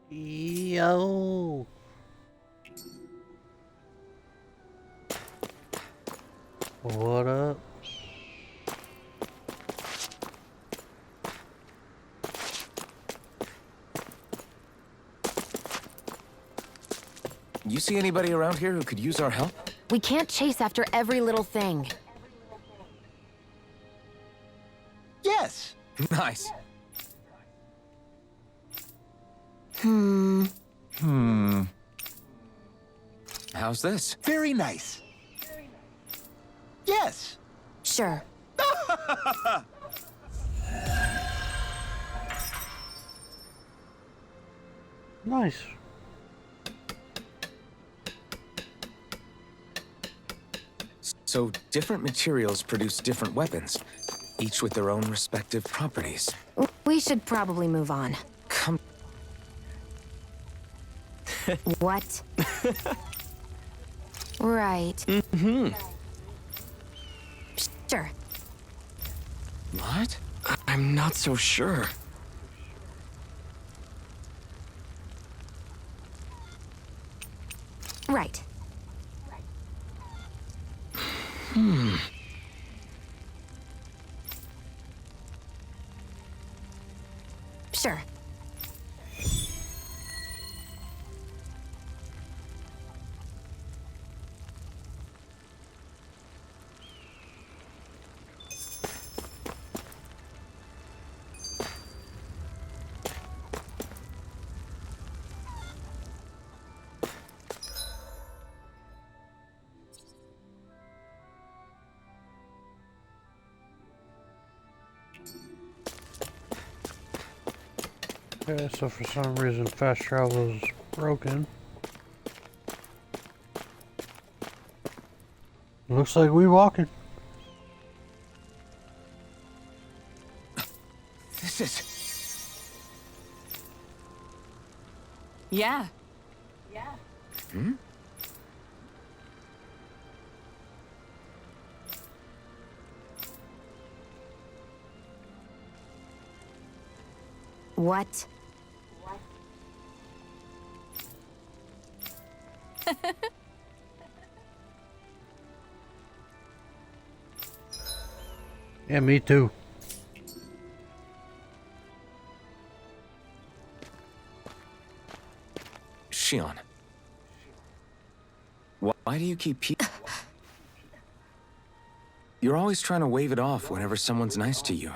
Yo. What up? You see anybody around here who could use our help? We can't chase after every little thing. Yes. Nice. Hmm. How's this? Very nice. Yes. Sure. Nice. So, different materials produce different weapons, each with their own respective properties. We should probably move on. Come. What? Right. Sure. What? I'm not so sure. Right. Sure. Okay, so for some reason fast travel is broken. Looks like we walking. This is. Yeah. What? Yeah, me too. Shion. Why do you keep You're always trying to wave it off whenever someone's nice to you.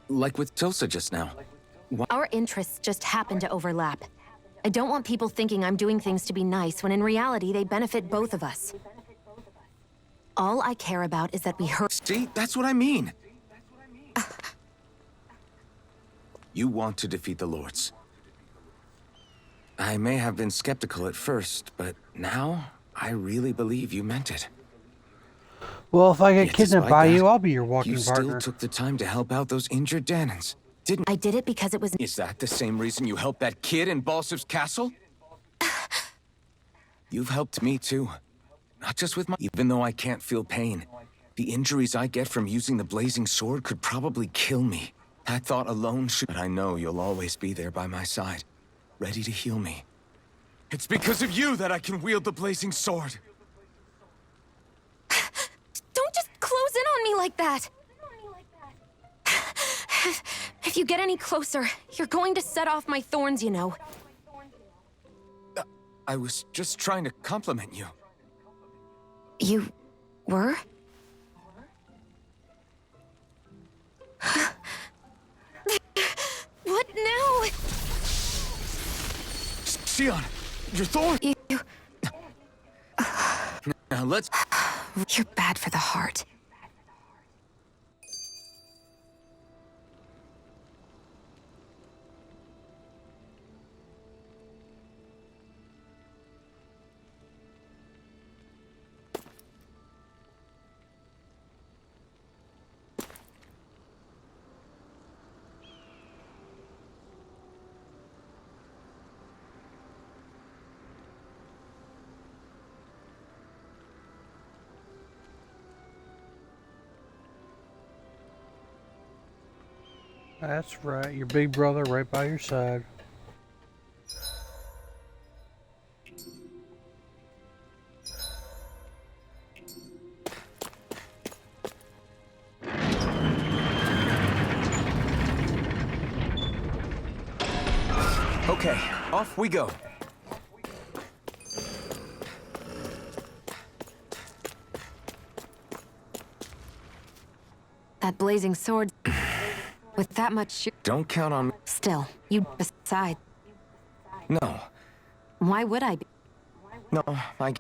Like with Tilsa just now. Our interests just happen to overlap. I don't want people thinking I'm doing things to be nice when in reality they benefit both of us. All I care about is that we hurt. See? That's what I mean. You want to defeat the Lords. I may have been skeptical at first, but now I really believe you meant it. Well, if I get Yet kidnapped despite by that, you, I'll be your walking You still partner. took the time to help out those injured Danans, didn't I did it because it was. Is that the same reason you helped that kid in Balsiv's castle? You've helped me too. Not just with my... Even though I can't feel pain, the injuries I get from using the blazing sword could probably kill me. That thought alone should... But I know you'll always be there by my side, ready to heal me. It's because of you that I can wield the blazing sword. Don't just close in on me like that! If you get any closer, you're going to set off my thorns, you know. I was just trying to compliment you. You were? What now? Shion, your thorn! You... Now let's... You're bad for the heart. That's right, your big brother right by your side. Okay, off we go. That blazing sword. With that much Don't count on me. Still, you decide. No, Why would I be? no, I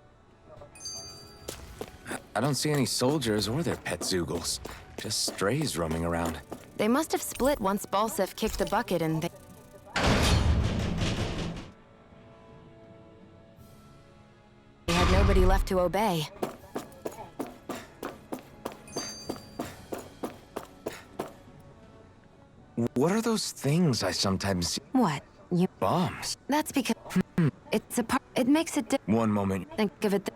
don't see any soldiers or their pet Zoogles. Just strays roaming around. They must have split once Balsef kicked the bucket and they... They had nobody left to obey. What are those things I sometimes see? What? You... Bombs. That's because... It's a part... It makes it... One moment. Think of it...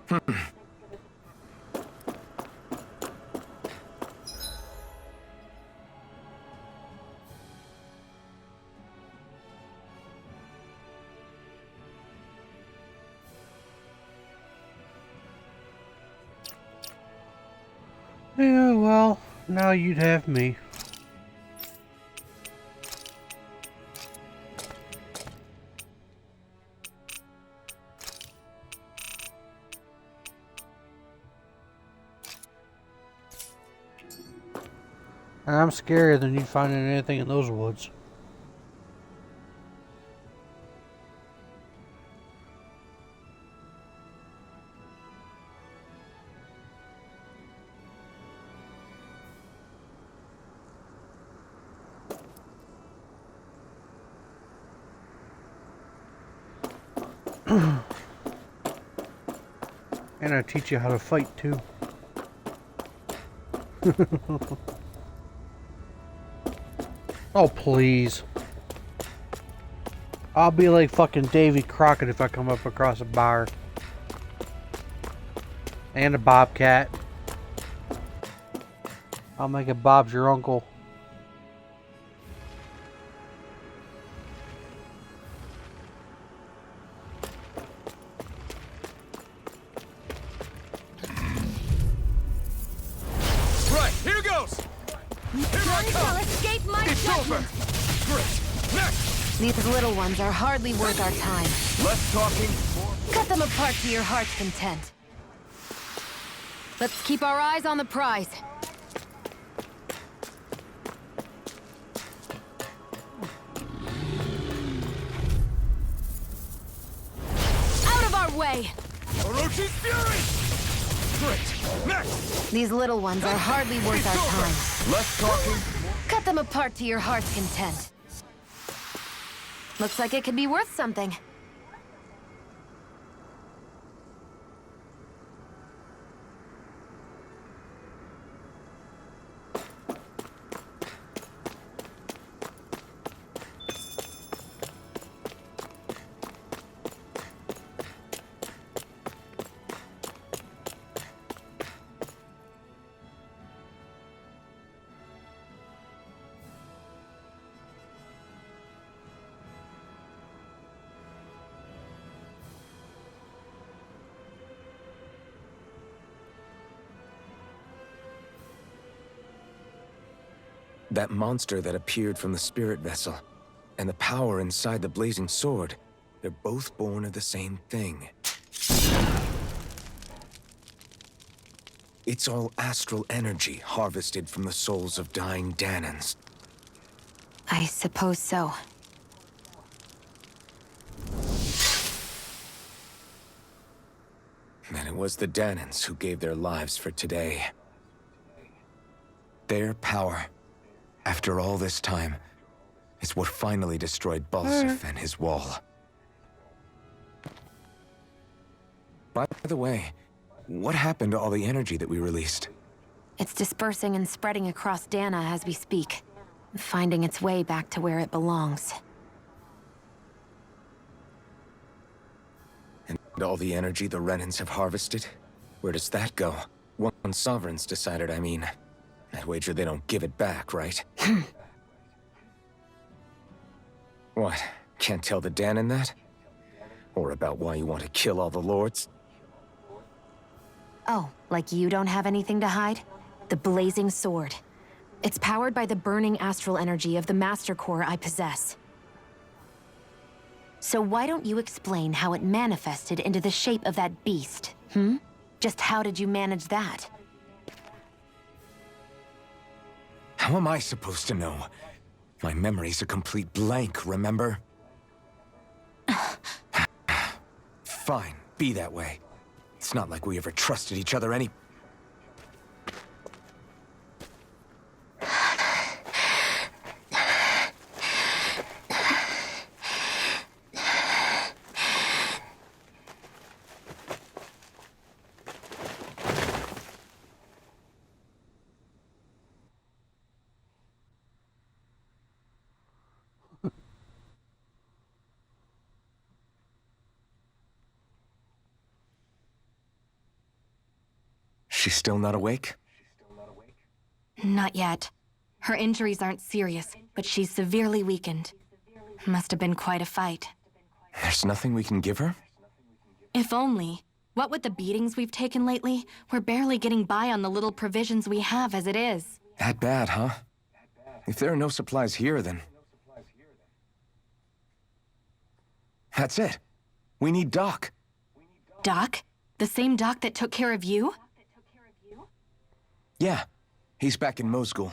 Yeah, well, now you'd have me. And I'm scarier than you'd find in anything in those woods. And I teach you how to fight too. Oh, please. I'll be like fucking Davy Crockett if I come up across a bar. And a bobcat. I'll make it Bob's your uncle. Right, here goes! None shall escape my judgment! Great! Next! These little ones are hardly worth our time. Less talking. Cut them apart to your heart's content. Let's keep our eyes on the prize. Out of our way! Orochi's Fury! Great! Next! These little ones are hardly worth our time. Less talking. Cut them apart to your heart's content. Looks like it could be worth something. That monster that appeared from the spirit vessel, and the power inside the blazing sword, they're both born of the same thing. It's all astral energy harvested from the souls of dying Danans. I suppose so. And it was the Danans who gave their lives for today. Their power, after all this time, is what finally destroyed Balsef and his wall. By the way, what happened to all the energy that we released? It's dispersing and spreading across Dana as we speak, finding its way back to where it belongs. And all the energy the Renans have harvested? Where does that go? One sovereign's decided, I mean. I'd wager they don't give it back, right? What? Can't tell the Dan in that? Or about why you want to kill all the lords? Oh, like you don't have anything to hide? The Blazing Sword. It's powered by the burning astral energy of the Master Core I possess. So why don't you explain how it manifested into the shape of that beast, hmm? Just how did you manage that? How am I supposed to know? My memory's a complete blank, remember? Fine, be that way. It's not like we ever trusted each other any... She's still not awake? Not yet. Her injuries aren't serious, but she's severely weakened. Must have been quite a fight. There's nothing we can give her? If only. What with the beatings we've taken lately, we're barely getting by on the little provisions we have as it is. That bad, huh? If there are no supplies here, then... That's it. We need Doc. Doc? The same Doc that took care of you? Yeah. He's back in Mosgul.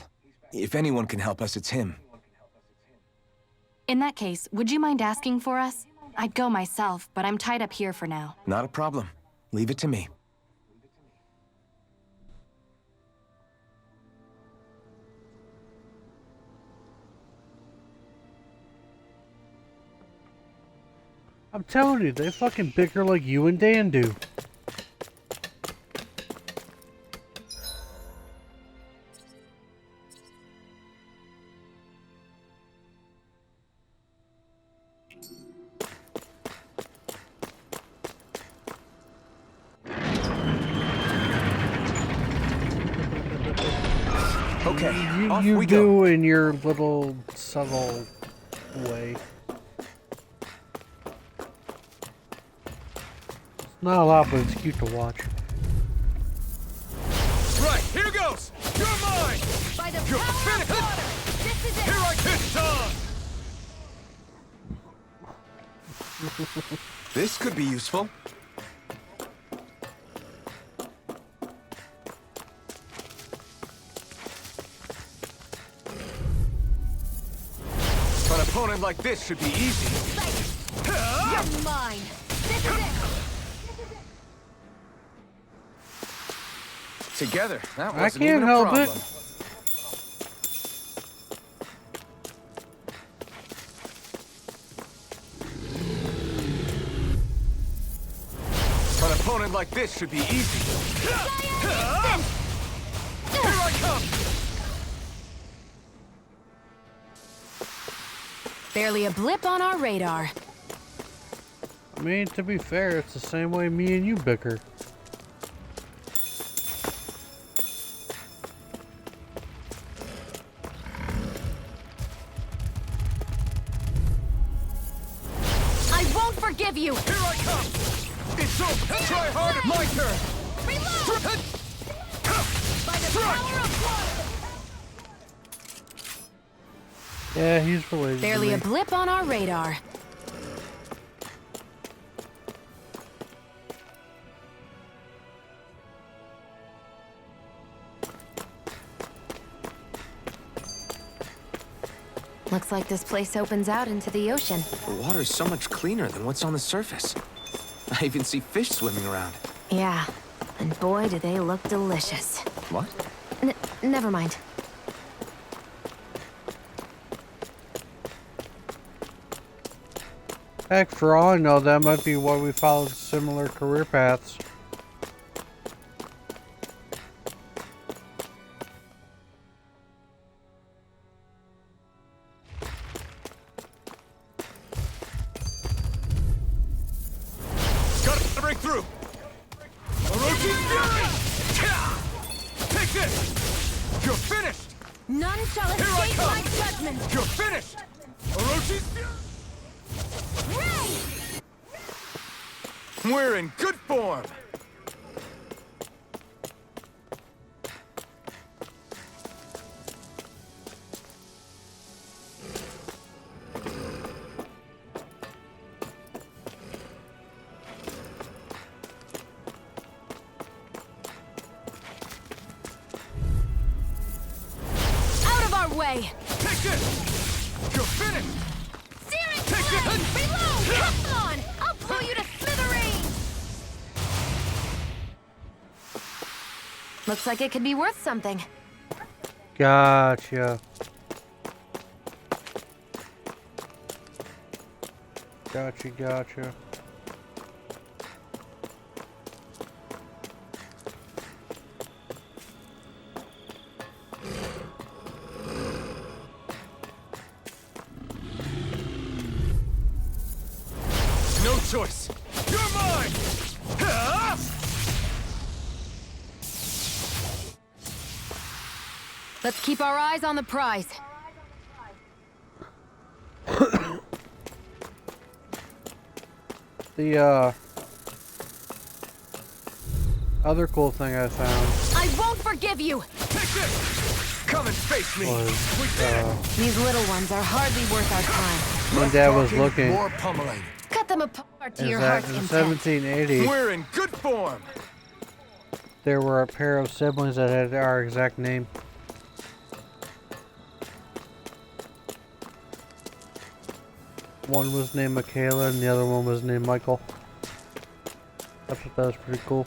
If anyone can help us, it's him. In that case, would you mind asking for us? I'd go myself, but I'm tied up here for now. Not a problem. Leave it to me. I'm telling you, they fucking bicker like you and Dan do. Okay, off You we do go. in your little subtle way. It's not a lot, but it's cute to watch. Right, here goes! You're mine! By the You're power of finished! water! This is it! Here I kiss on! This could be useful. An opponent like this should be easy. You're mine! This is it! Together, that I wasn't can't even a help it. problem. An opponent like this should be easy. Here I come! Barely a blip on our radar. I mean, to be fair, it's the same way me and you bicker. I won't forgive you! Here I come! It's over! Try harder! My turn! Reload! By the power of water! Yeah, he's related Barely to a me. blip on our radar. Looks like this place opens out into the ocean. The water's so much cleaner than what's on the surface. I even see fish swimming around. Yeah, and boy, do they look delicious. What? Never mind. Heck, for all I know, that might be why we followed similar career paths. Gotta break through! Orochi's Fury! Take this! You're finished! None shall Here I escape come! my judgment! You're finished! Orochi's Fury! We're in good form! Out of our way! Take it! You're finished! Searing Take it! blade! Reload! Come on! I'll blow you to smithereens! Looks like it could be worth something. Gotcha. Gotcha. No choice! You're mine! Ah! Let's keep our eyes on the prize. The other cool thing I found I won't forgive you! Take this! Come and face me! was We did it! These little ones are hardly worth our time. when Dad was Talking, looking More pummeling. Cut them apart to is your that heart's in content. 1780 We're in good form! there were a pair of siblings that had our exact name. One was named Michaela and the other one was named Michael. I thought that was pretty cool.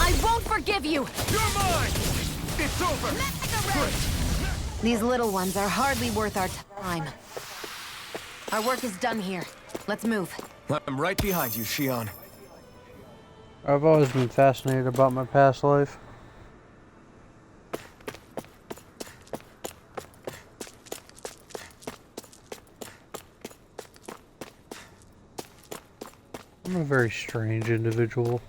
I won't forgive you! You're mine! It's over! These little ones are hardly worth our time. Our work is done here. Let's move. I'm right behind you, Shion. I've always been fascinated about my past life. I'm a very strange individual.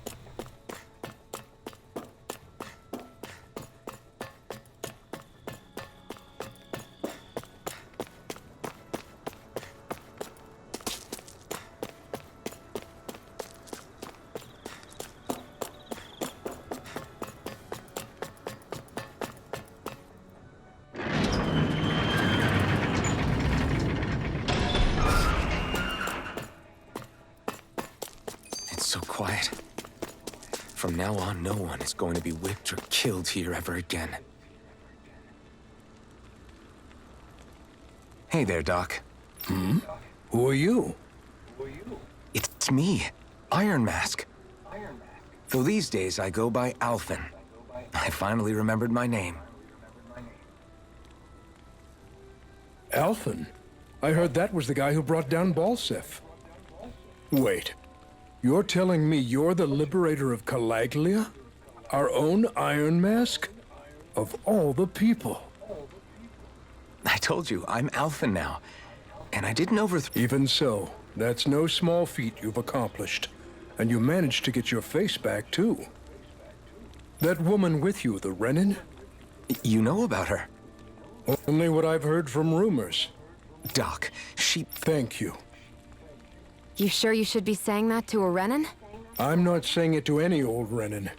It's so quiet. From now on, no one is going to be whipped or killed here ever again. Hey there, Doc. Who are you? It's me, Iron Mask. Though these days I go by Alphen. I finally remembered my name. Alphen? I heard that was the guy who brought down Balsef. Wait. You're telling me you're the liberator of Calaglia? Our own Iron Mask? Of all the people. I told you, I'm Alphen now. And I didn't overthrow... Even so, that's no small feat you've accomplished. And you managed to get your face back, too. That woman with you, the Renin? You know about her? Only what I've heard from rumors. Doc, she... Thank you. You sure you should be saying that to a Renin? I'm not saying it to any old Renin.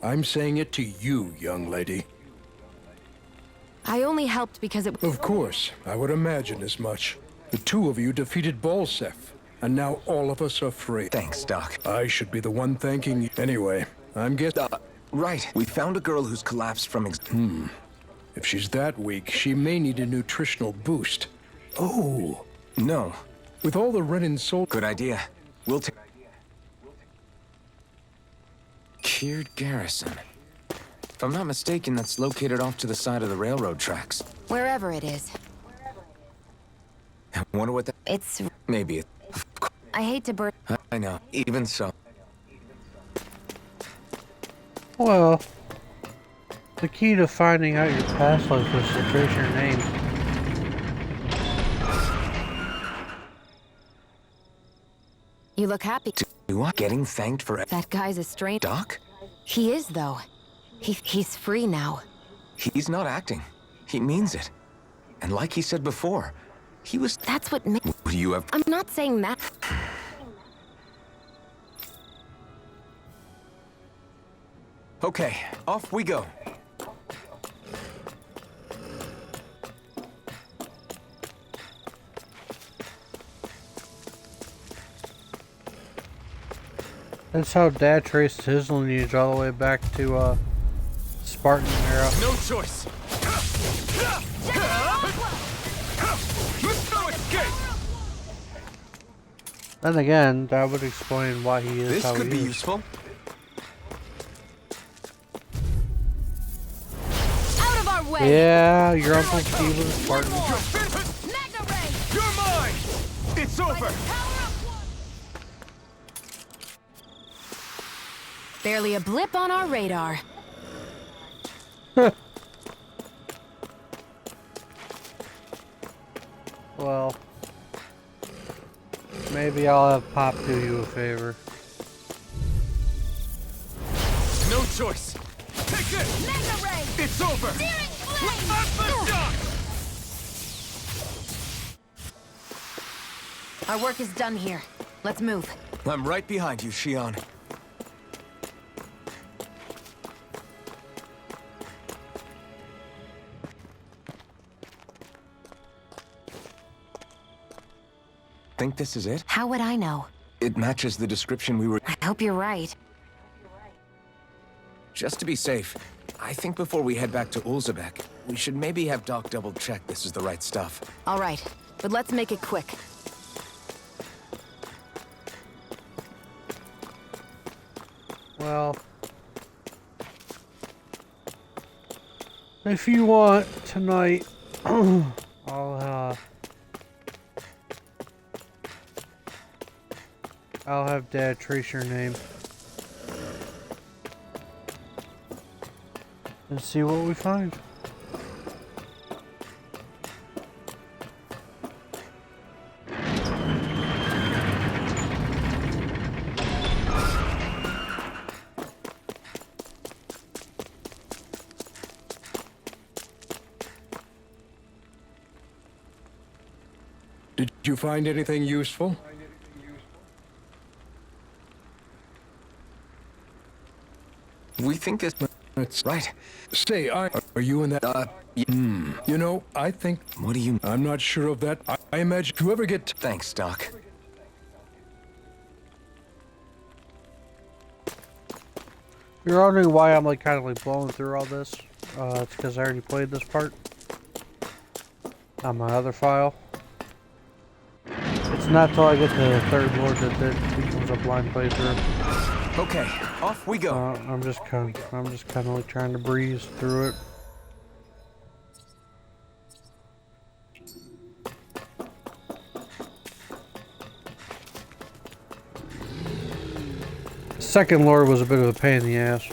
I'm saying it to you, young lady. I only helped because it... Of course, I would imagine as much. The two of you defeated Balsef, and now all of us are free. Thanks, Doc. I should be the one thanking you. Anyway, I'm guessing... Right. We found a girl who's collapsed from If she's that weak, she may need a nutritional boost. Oh, No. with all the Renin soul... Good idea. We'll take... Kiered Garrison. If I'm not mistaken, that's located off to the side of the railroad tracks. Wherever it is. I wonder what that... It's... Maybe it... I hate to burn... I know. Even so. Well, the key to finding out your past life was to trace your name. You look happy. You are getting thanked for... That guy's a stranger. Doc? He is, though. He's free now. He's not acting. He means it. And like he said before, he was... That's what You have... I'm not saying that. Okay, off we go. That's how Dad traced his lineage all the way back to Spartan era. No choice. No escape. Then again, that would explain why he is This how could he be is. useful. Out of our way! Yeah, your Uncle Steve was a Spartan. You're mine. It's over. Barely a blip on our radar. Well, maybe I'll have Pop do you a favor. No choice. Take this. Mega ray! It's over. Our work is done here. Let's move. I'm right behind you, Shion. Think this is it? How would I know? It matches the description we were... I hope you're right. Just to be safe, I think before we head back to Ulzebek, we should maybe have Doc double-check this is the right stuff. All right, but let's make it quick. Well, if you want tonight, I'll have Dad trace your name and see what we find. Did you find anything useful? We think this... That's Right. Say, are you in that? You know, I think What do you... I'm not sure of that. I imagine whoever get. Thanks, Doc. You're wondering why I'm like kind of like blowing through all this. It's because I already played this part on my other file. It's not till I get to the third lord that it becomes a blind playthrough. Okay, off we go. I'm just kind of like trying to breeze through it. Second lord was a bit of a pain in the ass.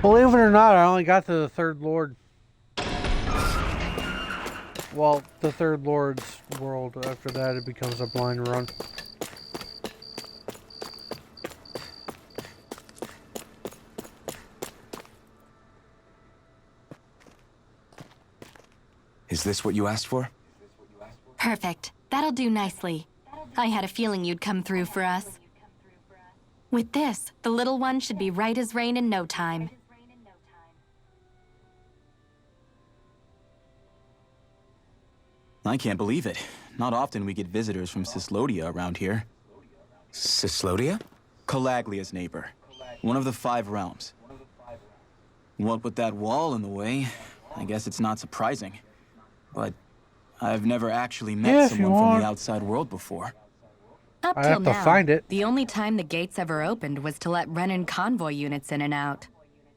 Believe it or not, I only got to the third lord. Well, the third lord's world. After that, it becomes a blind run. Is this what you asked for? Perfect. That'll do nicely. I had a feeling you'd come through for us. With this, the little one should be right as rain in no time. I can't believe it. Not often we get visitors from Cyslodia around here. Cyslodia? Calaglia's neighbor. One of the 5 realms. What with that wall in the way, I guess it's not surprising. But I've never actually met Yeah, if you someone from want. the outside world before. Up I till have to now, find it. the only time the gates ever opened was to let Renan convoy units in and out.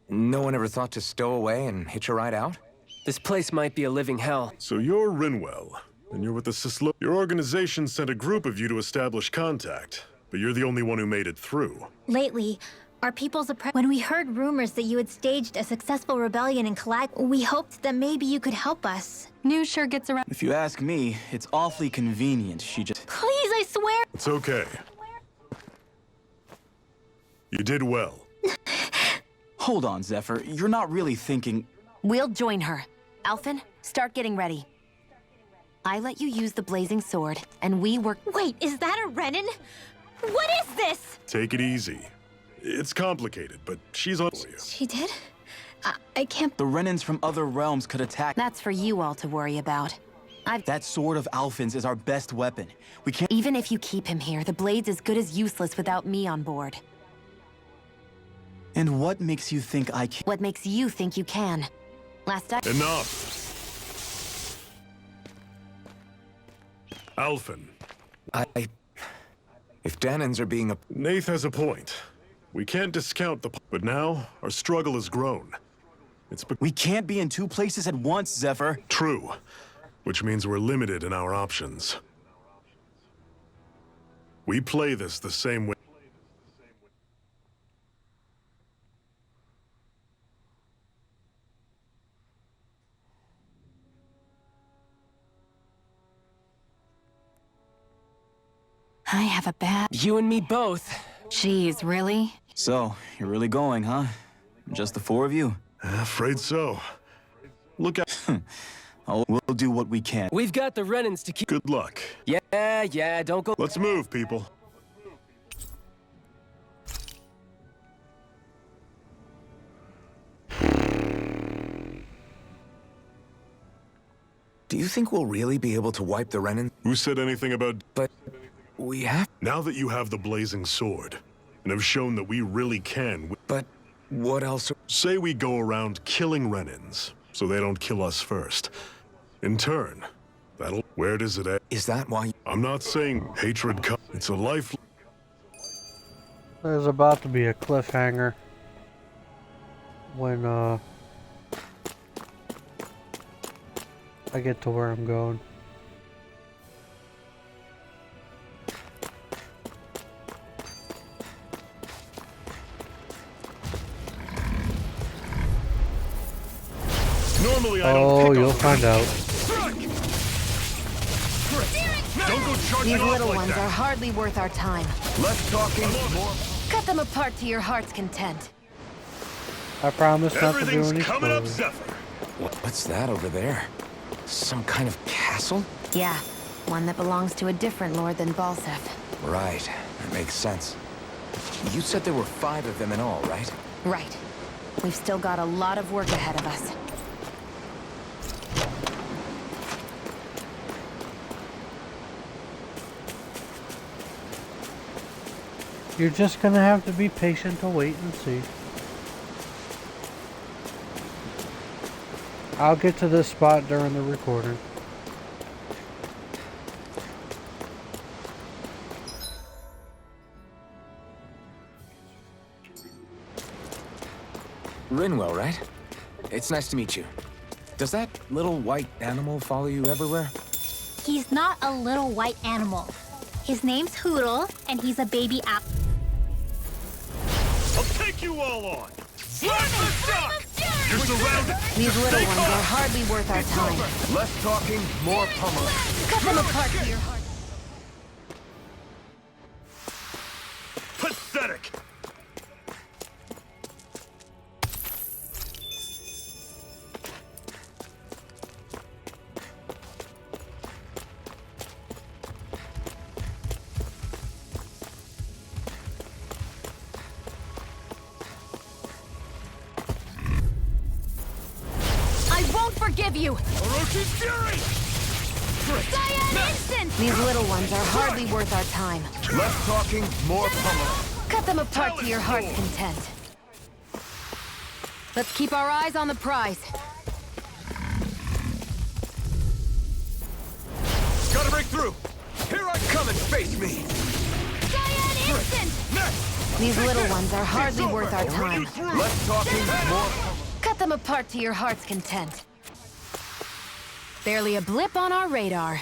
No one ever thought to stow away and hitch a ride out? This place might be a living hell. So you're Rinwell, and you're with the Cyslo... Your organization sent a group of you to establish contact, but you're the only one who made it through. Lately, Our people's When we heard rumors that you had staged a successful rebellion in Calag, we hoped that maybe you could help us. News sure gets around. If you ask me, it's awfully convenient she just... Please, I swear! It's okay. You did well. Hold on, Zephyr. You're not really thinking... We'll join her. Alphen, start getting ready. I let you use the blazing sword, and we work... Wait, is that a Renan? What is this? Take it easy. It's complicated, but she's on for you. She did? I can't... The Renans from other realms could attack... That's for you all to worry about. That sword of Alphen's is our best weapon. We can't... Even if you keep him here, the blade's as good as useless without me on board. And what makes you think I can... What makes you think you can? Last I... Enough! Alphen. If Dahnans are being a... Nath has a point. We can't discount the... But now, our struggle has grown. We can't be in two places at once, Zephyr. True. Which means we're limited in our options. We play this the same way. I have a bad... You and me both. Jeez, really? So, you're really going, huh? Just the four of you? Afraid so. Look at... Oh, we'll do what we can. We've got the Renans to keep... Good luck. Yeah, don't go... Let's move, people. Do you think we'll really be able to wipe the Renan? Who said anything about... But we have... Now that you have the blazing sword, and have shown that we really can... But what else? Say we go around killing Renans, so they don't kill us first. In turn, that'll... Where does it end? Is that why... I'm not saying hatred comes... It's a life... There's about to be a cliffhanger. When, I get to where I'm going. Normally I don't pick you'll up find out. Don't go charging These off little like ones that. are hardly worth our time. Less talking, more... Cut them apart to your heart's content. I promise not to do Everything's any coming up, spoilers. Zephyr. What's that over there? Some kind of castle? Yeah, one that belongs to a different lord than Balsef. Right, that makes sense. You said there were 5 of them in all, right? Right. We've still got a lot of work ahead of us. You're just gonna have to be patient to wait and see. I'll get to this spot during the recording. Rinwell, right? It's nice to meet you. Does that little white animal follow you everywhere? He's not a little white animal. His name's Hootle, and he's a baby owl. I'll take you all on. You're surrounded. These little ones are hardly worth our time. Less talking, more pummeling. Cut them apart to your heart. Pathetic. Forgive you! Orochi's fury! Cyan Instant! These little ones are hardly worth our time. Less talking, more pummeling. Cut them apart to your heart's content. Let's keep our eyes on the prize. Gotta break through! Here I come and face me! Cyan Instant! These little ones are hardly worth our time. Less talking, more... Cut them apart to your heart's content. Barely a blip on our radar.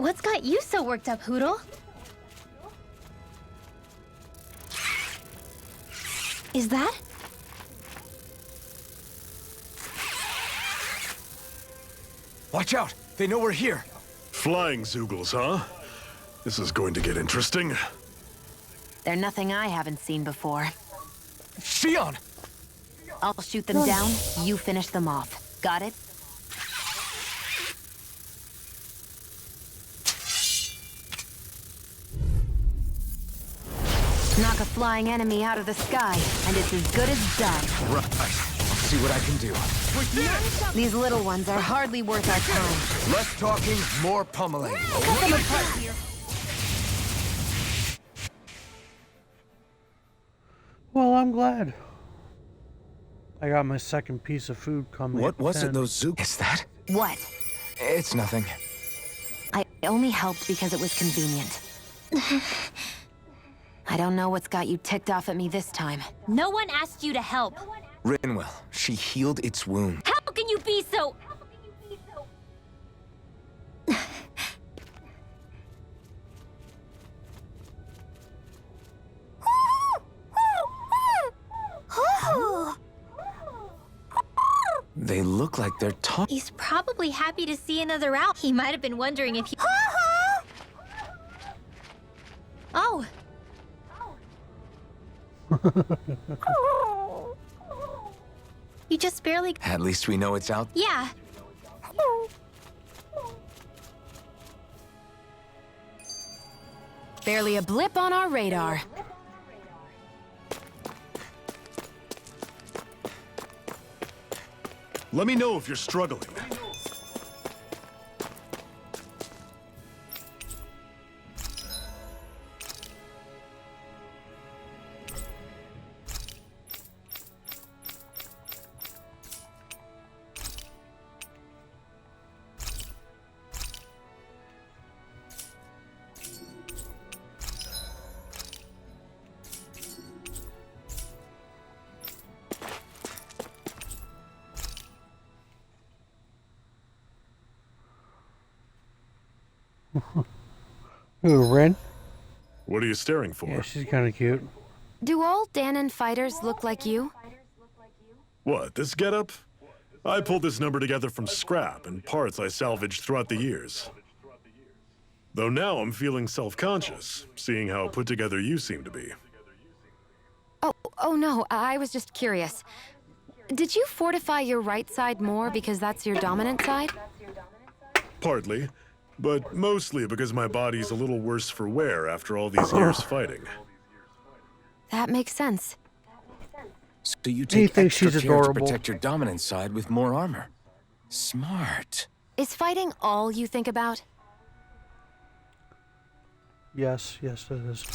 What's got you so worked up, Hootle? Is that? Watch out! They know we're here! Flying Zoogles, huh? This is going to get interesting. They're nothing I haven't seen before. Shion! I'll shoot them down, you finish them off. Got it? Knock a flying enemy out of the sky, and it's as good as done. Right. I'll see what I can do. These little ones are hardly worth our time. Less talking, more pummeling. Cut them apart here. Well, I'm glad. I got my second piece of food coming. What was it, 10. those Zoogles? Is that? What? It's nothing. I only helped because it was convenient. I don't know what's got you ticked off at me this time. No one asked you to help. Rinwell, she healed its wound. How can you be so... They look like they're talking. He's probably happy to see another owl. He might have been wondering if he... Oh. You just barely... At least we know it's out. Yeah. Barely a blip on our radar. Let me know if you're struggling. Ooh, Ren? What are you staring for? Yeah, she's kind of cute. Do all Danon fighters look like you? What, this getup? I pulled this number together from scrap and parts I salvaged throughout the years. Though now I'm feeling self-conscious, seeing how put together you seem to be. Oh no, I was just curious. Did you fortify your right side more because that's your dominant side? Partly, but mostly because my body's a little worse for wear after all these years fighting. That makes sense. So you He take thinks extra she's care to adorable. protect your dominant side with more armor. Smart. Is fighting all you think about? Yes, it is.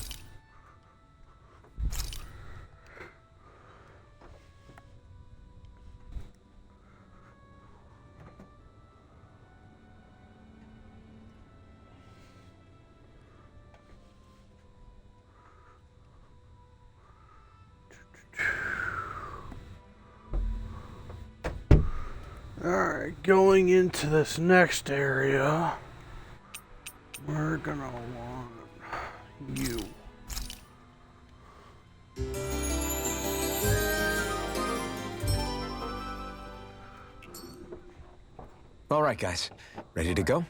Alright, going into this next area, we're gonna want you. All right, guys. Ready to go?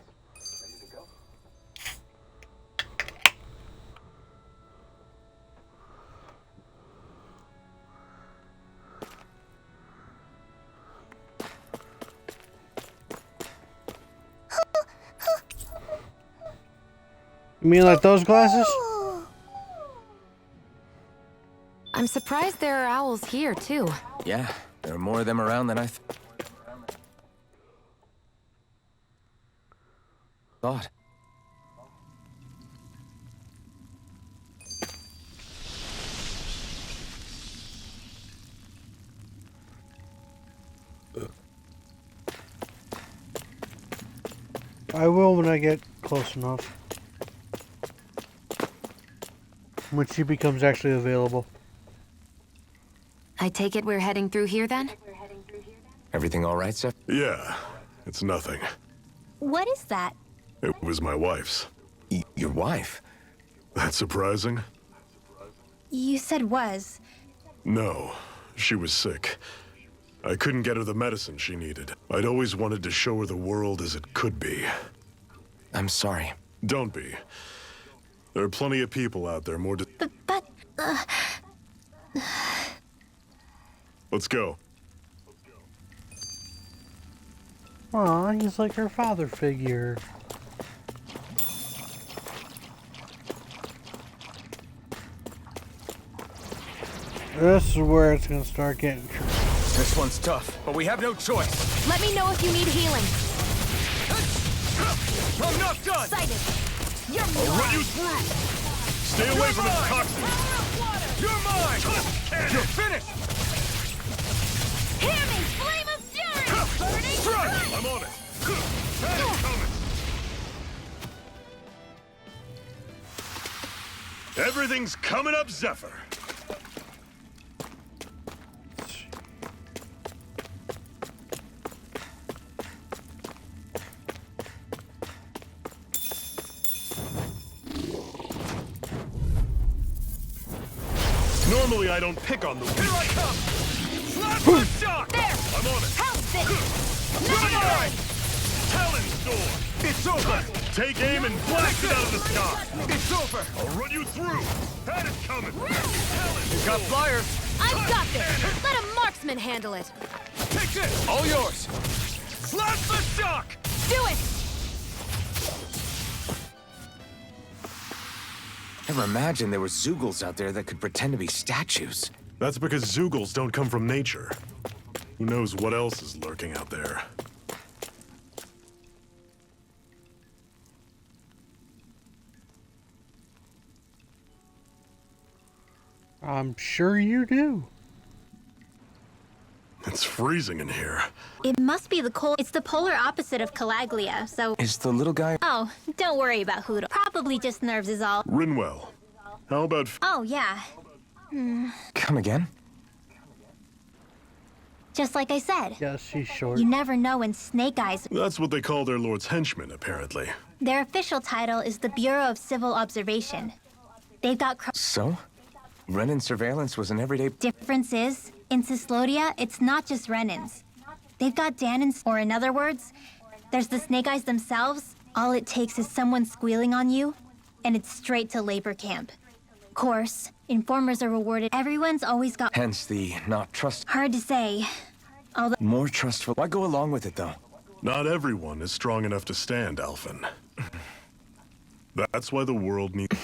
You mean like those glasses? I'm surprised there are owls here, too. Yeah, there are more of them around than I thought. I will when I get close enough. When she becomes actually available. I take it we're heading through here, then? Everything all right, Seth? Yeah, it's nothing. What is that? It was my wife's. Your wife? That surprising? You said was. No, she was sick. I couldn't get her the medicine she needed. I'd always wanted to show her the world as it could be. I'm sorry. Don't be. There are plenty of people out there more But Let's go. Aw, he's like her father figure. This is where it's gonna start getting tricky. This one's tough, but we have no choice. Let me know if you need healing. I'm not done! Excited. You're I'll run you through! Stay away from his toxins! You're mine! You're finished! Hear me! Flame of fury! Burning Strike! I'm on it! Panic coming! Everything's coming up, Zephyr! Normally I don't pick on the weak. Here I come! Slap shock! There! I'm on it! How's this? Right Never eye! Talon Sword! It's over! Take aim and blast it out of the sky! It's over! I'll run you through! Panic coming! Talon You got flyers! I've got this! Let a marksman handle it! Take this! All yours! Slap the shock! Do it! Never imagined there were Zeugles out there that could pretend to be statues. That's because Zeugles don't come from nature. Who knows what else is lurking out there? I'm sure you do. It's freezing in here. it must be the cold. It's the polar opposite of Calaglia, so. Is the little guy... Oh, don't worry about Hoodle. Probably just nerves is all. Rinwell, how about... Oh, yeah. Come again? Just like I said. Yes, she's short. You never know when Snake Eyes. That's what they call their lord's henchmen, apparently. Their official title is the Bureau of Civil Observation. They've got So? Renan surveillance was an everyday... difference is, in Cislodia, it's not just Renans. They've got Danans, or in other words, there's the Snake Eyes themselves. All it takes is someone squealing on you, and it's straight to labor camp. Of course, informers are rewarded. Everyone's always got... Hence the not trust... Hard to say. Although... More trustful... Why go along with it, though? Not everyone is strong enough to stand, Alphen. That's why the world needs...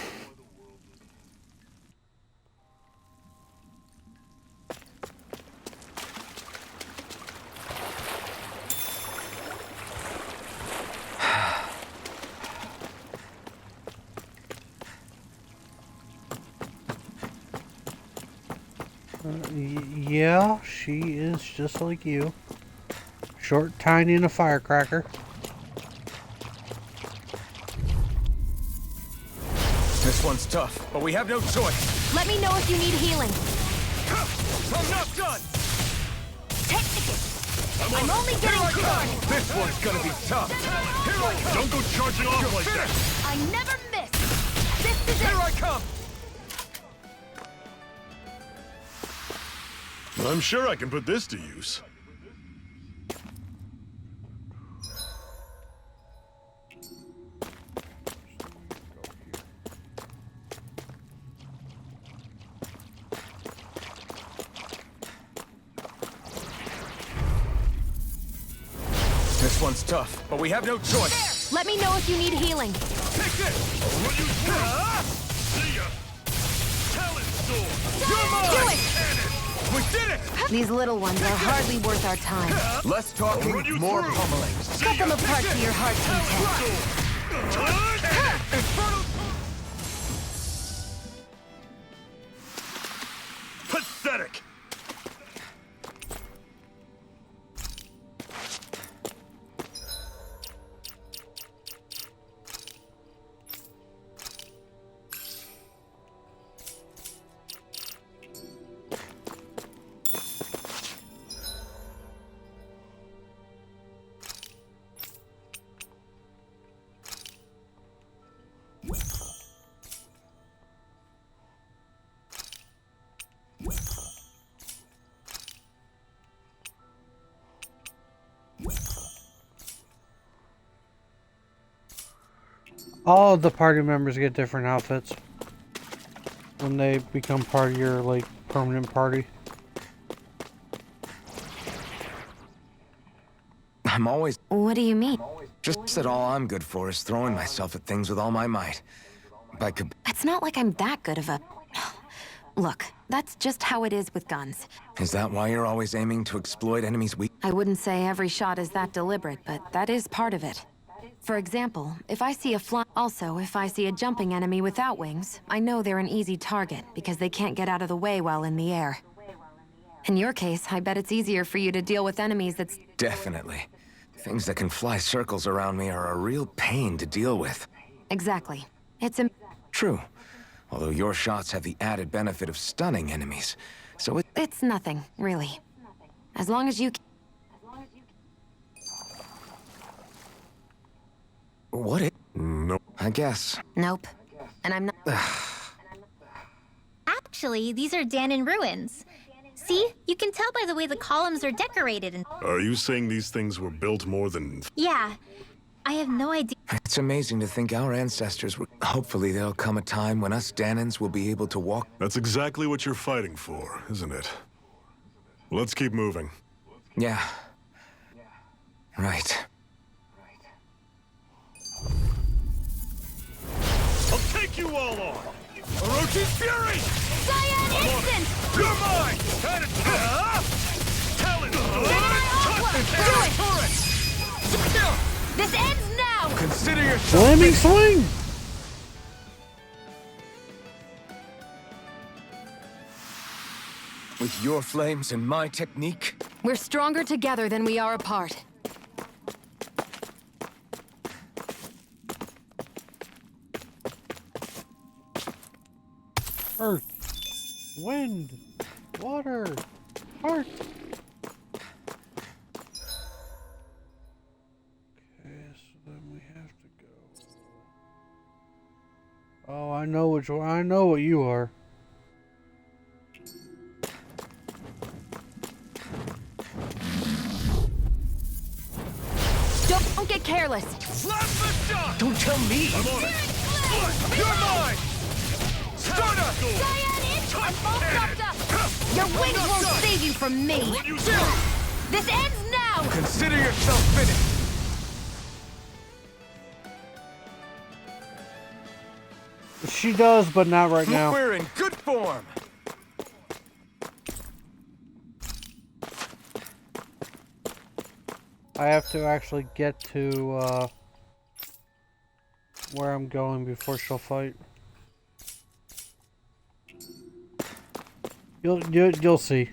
Yeah, she is just like you. Short, tiny, and a firecracker. This one's tough, but we have no choice. Let me know if you need healing. I'm not done! I'm only getting started. This one's gonna be tough. Here I come! Don't go charging off like that! I never miss. This is Here it. I come! I'm sure I can put this to use. This one's tough, but we have no choice. Let me know if you need healing. Take this! I'll run you through! See ya! Talon Sword! You're mine! Do it! We did it! These little ones are hardly worth our time. Less talking, I'll run you more through. pummeling. Cut them apart to your heart's content. Infernal... Pathetic! All of the party members get different outfits when they become part of your, like, permanent party. I'm always What do you mean? just that all I'm good for is throwing myself at things with all my might. If I could... It's not like I'm that good of a... Look, that's just how it is with guns. Is that why you're always aiming to exploit enemies' weak? I wouldn't say every shot is that deliberate, but that is part of it. For example, if I see a Also, if I see a jumping enemy without wings, I know they're an easy target because they can't get out of the way while in the air. In your case, I bet it's easier for you to deal with enemies that's... Definitely. Things that can fly circles around me are a real pain to deal with. Exactly. It's True. Although your shots have the added benefit of stunning enemies. So It's nothing, really. As long as you... What it? Nope. I guess. Nope. And I'm not... Actually, these are Danon ruins. See? You can tell by the way the columns are decorated and... Are you saying these things were built more than... Yeah. I have no idea. It's amazing to think our ancestors were... Hopefully there'll come a time when us Danons will be able to walk... That's exactly what you're fighting for, isn't it? Let's keep moving. Yeah. Right. I'll take you all on! Orochi's Fury! Cyan Instant! You're mine! Talon! Do it! This ends now! Consider yourself... Flaming swing! With your flames and my technique... We're stronger together than we are apart. Earth, wind, water, heart. Okay, so then we have to go. Oh, I know which one. I know what you are. Don't get careless. Don't tell me! I'm on it! You're mine! Stardust! Cyan Instant! I'm all propped up. Your wings won't save you from me. This ends now! Consider yourself finished! She does, but not right now. We're in good form! I have to actually get to where I'm going before she'll fight. You'll see.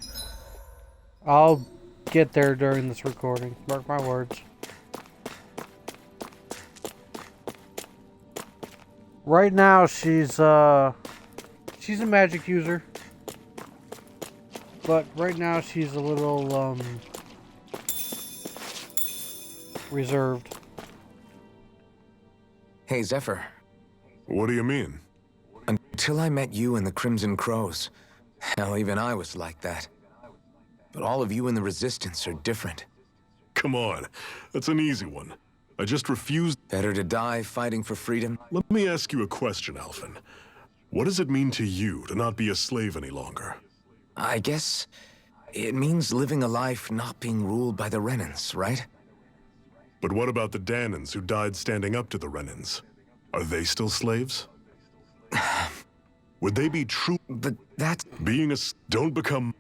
I'll get there during this recording. Mark my words. Right now she's a magic user. But right now she's a little reserved. Hey, Zephyr. What do you mean? Until I met you and the Crimson Crows, hell, even I was like that. But all of you in the Resistance are different. Come on, that's an easy one. I just refused. Better to die fighting for freedom. Let me ask you a question, Alphen. What does it mean to you to not be a slave any longer? I guess it means living a life not being ruled by the Renans, right? But what about the Danons who died standing up to the Renans? Are they still slaves? Would they be true? But that's... Being a... Don't become...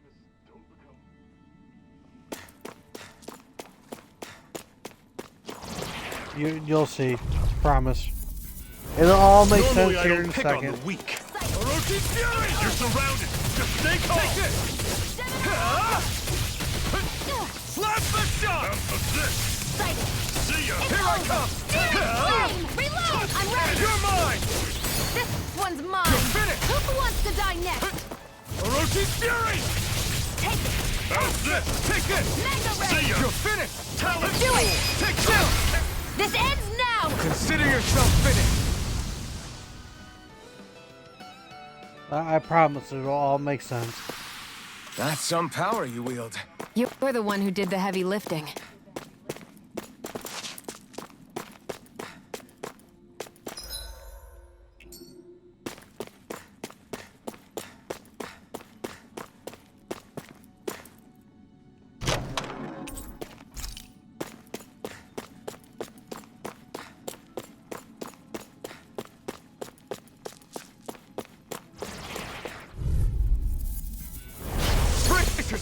You'll see. Promise. It'll all make Normally sense I here don't in a pick on second. the weak. Orochi's Fury! You're surrounded! Just stay calm! Take this! Slash the shot! See ya! Here I come! Reload! I'm ready! You're mine! This one's mine. You're finished! Who wants to die next? Orochi's Fury! Take it. How's this? Take this! Mega Ray. See ya! You're finished! Talon! Do it! Take two! This ends now. Consider yourself finished! I promise it'll all make sense. That's some power you wield. You're the one who did the heavy lifting.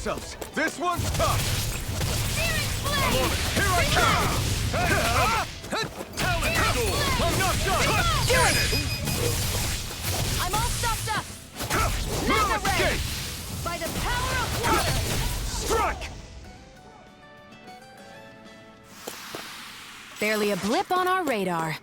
ourselves. This one's tough. I'm on it. Here I come. Talent Storm. I'm not done. Do it! I'm all stopped up. Mega Ray! By the power of water! Strike! Barely a blip on our radar.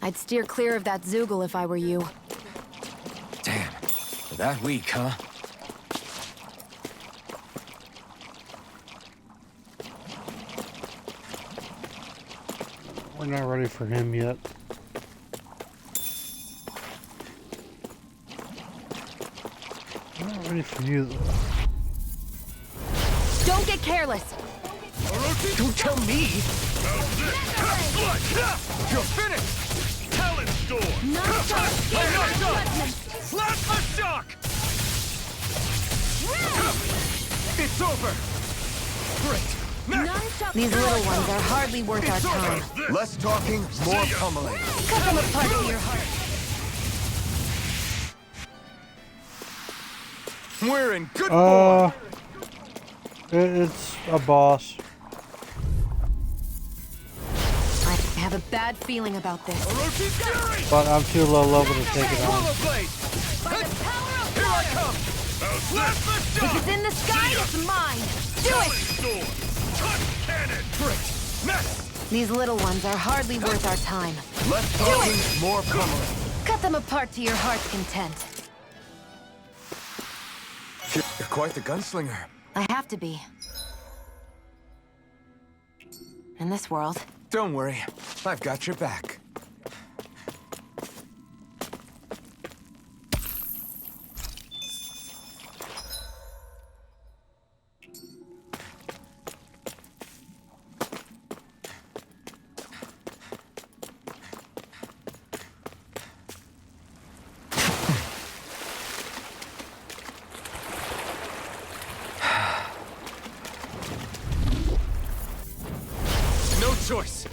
I'd steer clear of that Zoogle if I were you. Damn. That weak, huh? We're not ready for him yet. We're not ready for you. Don't get careless. Don't tell me! You're finished! Talent Storm! Slash the shock! It's over! Great! These little ones are hardly worth our time. Less talking, more pummeling. Cut them apart to your heart. We're in good form! It's a boss. I have a bad feeling about this. But I'm too low level to take it on. Rollerblade! By the power of Here I water! come! Slash the If shock! it's in the sky, it's mine! Do it! Storm! Touch cannon! Great! Mess! These little ones are hardly worth our time. Less talking, more pummeling. Cut them apart to your heart's content. You're quite the gunslinger. I have to be. In this world. Don't worry, I've got your back. No choice.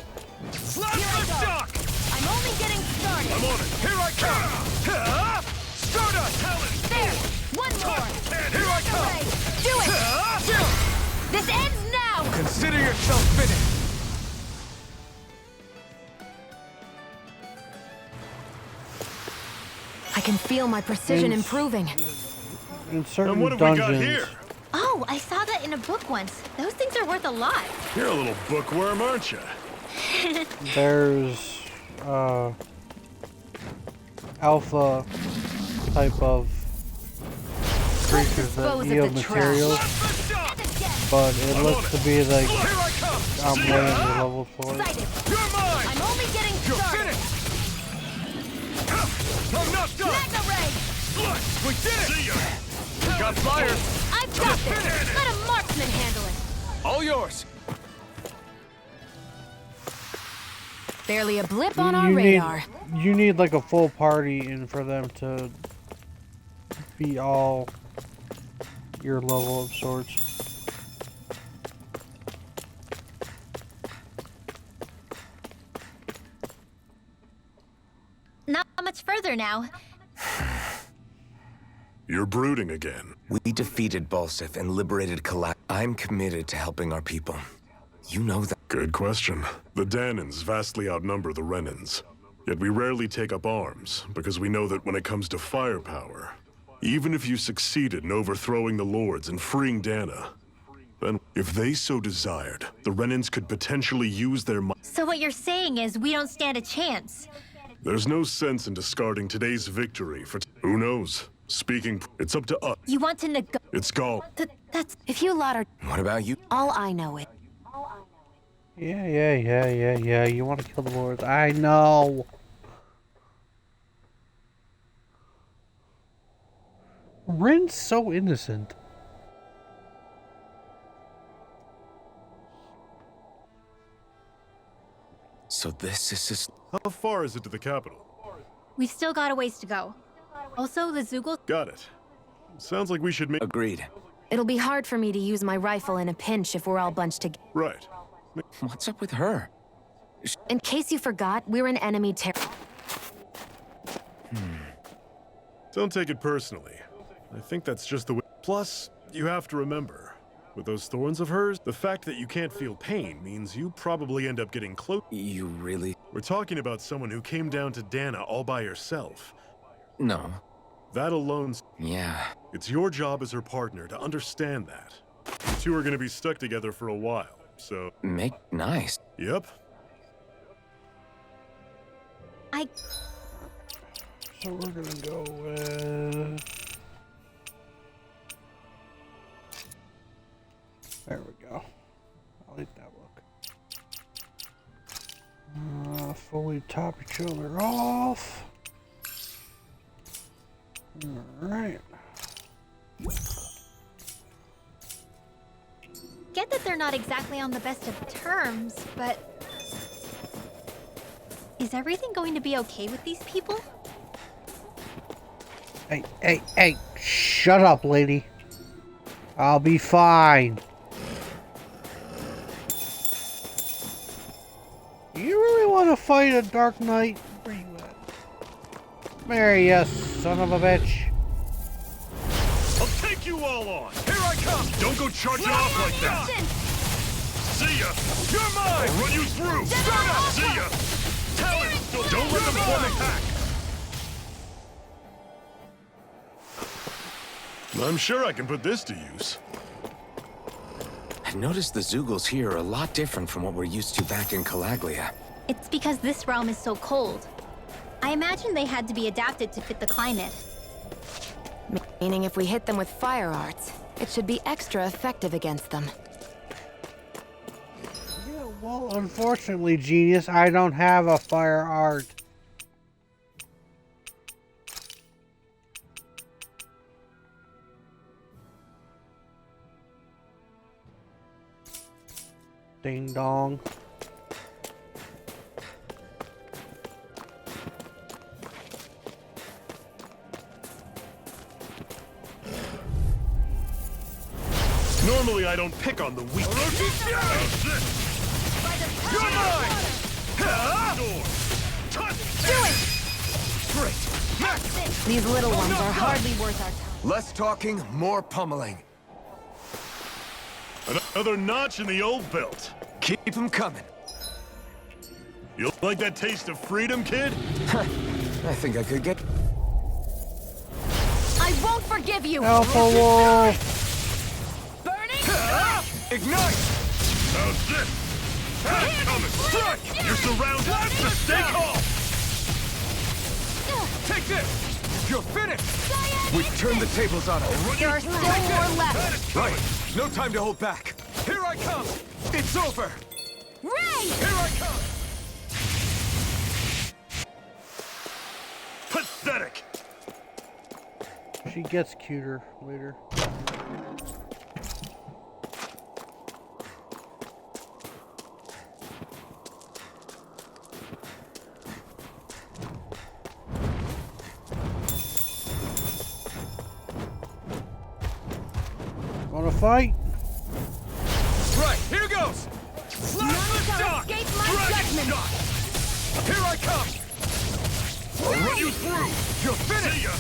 Slash the shock! I'm only getting started! I'm on it! Here I come! Stardust! There! One more! Here I come! Do it! This ends now! Consider yourself finished! I can feel my precision improving. In certain And what have we got dungeons, here? Oh, I saw that in a book once. Those things are worth a lot. You're a little bookworm, aren't you? there's alpha type of creatures that dispose of yield the trash. materials, but it looks to be like Here I come! I'm laying the levels for it. Excited! You're mine! I'm only getting You're started! finished! I'm not done! Mega Ray! We did it! See ya! We got fire! I've got this! Let a marksman handle it! All yours! Barely a blip on our You radar. need like a full party in for them to be all your level of sorts. Not much further now. You're brooding again. We defeated Balsif and liberated Kalak. I'm committed to helping our people. You know that. Good question. The Danans vastly outnumber the Renans. Yet we rarely take up arms, because we know that when it comes to firepower, even if you succeeded in overthrowing the Lords and freeing Dana, then if they so desired, the Renans could potentially use their might. So what you're saying is we don't stand a chance. There's no sense in discarding today's victory for who knows? Speaking, it's up to us. You want to It's Gaul. That's... If you lot are What about you? all I know is Yeah. You want to kill the Lords. I know. Rin's so innocent. So this is just... How far is it to the capital? We've still got a ways to go. Also, the Zoogle... Got it. Sounds like we should make... Agreed. It'll be hard for me to use my rifle in a pinch if we're all bunched together. Right. What's up with her? In case you forgot, we're an enemy Don't take it personally. I think that's just the way... Plus, you have to remember, with those thorns of hers, the fact that you can't feel pain means you probably end up getting close. You really... We're talking about someone who came down to Dana all by herself. No. That alone... Yeah. It's your job as her partner to understand that. You two are gonna be stuck together for a while, so... Make nice. Yep. So we're gonna go with... There we go. I like that look. Fully top each other off. Alright. Get that they're not exactly on the best of terms, but... Is everything going to be okay with these people? Hey, shut up, lady. I'll be fine. You really want to fight a Dark Knight? Where you at? There, you son of a bitch. I'll take you all on! Here I come! Don't go charging off like that! See ya! You're mine! I'll run you through! Start up! See ya! Talent! Don't let them form a pack! I'm sure I can put this to use. I've noticed the Zoogles here are a lot different from what we're used to back in Calaglia. It's because this realm is so cold. I imagine they had to be adapted to fit the climate. Meaning if we hit them with fire arts, it should be extra effective against them. Yeah, well, unfortunately, Genius, I don't have a fire art. Ding dong. Normally I don't pick on the weak. You're mine! Do it! These little ones are hardly worth our time. Less talking, more pummeling. Another notch in the old belt. Keep them coming. You like that taste of freedom, kid? I think I could get... I won't forgive you! Alpha Wolf! Burning! Ignite! How's this? Pack coming! Strike! You're surrounded! The stake off! Take this! You're finished! We've turned the tables on him. There are still more left! Right! No time to hold back! Here I come! It's over! Ray! Here I come! Pathetic! She gets cuter later. Wanna fight? Right, here goes! None shall escape my judgment! Here I come! I'll run you through! You're finished! See ya!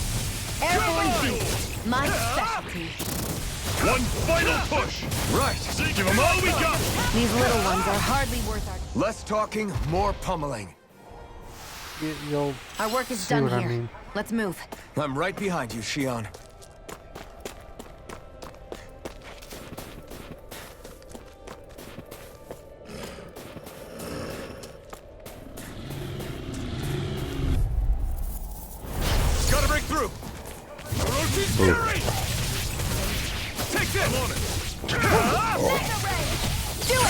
Airborne beast, my specialty. One final push! Right! See, give them all we got! These little ones are hardly worth our... Less talking, more pummeling. You'll Our work is see done what here. I mean. Let's move. I'm right behind you, Shion. Gotta break through! Take this! I'm on it! Do it!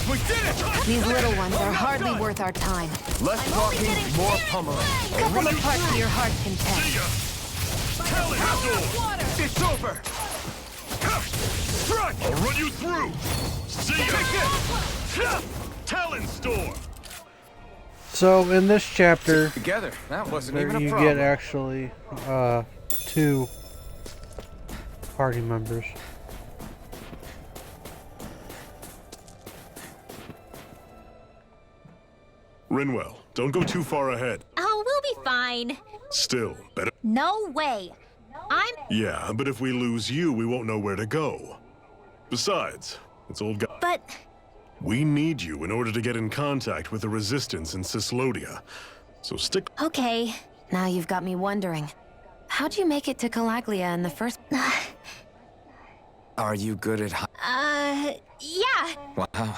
We did it! These little ones are hardly worth our time. Less talking, more pummeling. Cut them apart to your heart's content. See ya! Talent door! It's over! Strike! I'll run you through! See ya! Talon store! So in this chapter, Together. That wasn't there even a you problem. get actually 2 party members. Rinwell, don't go too far ahead. Oh, we'll be fine. Still, better. No way. I'm. Yeah, but if we lose you, we won't know where to go. Besides, it's old guy. But. We need you in order to get in contact with the Resistance in Cyslodia. So stick. Okay. Now you've got me wondering. How'd you make it to Calaglia in the first... Are you good at Yeah. Wow.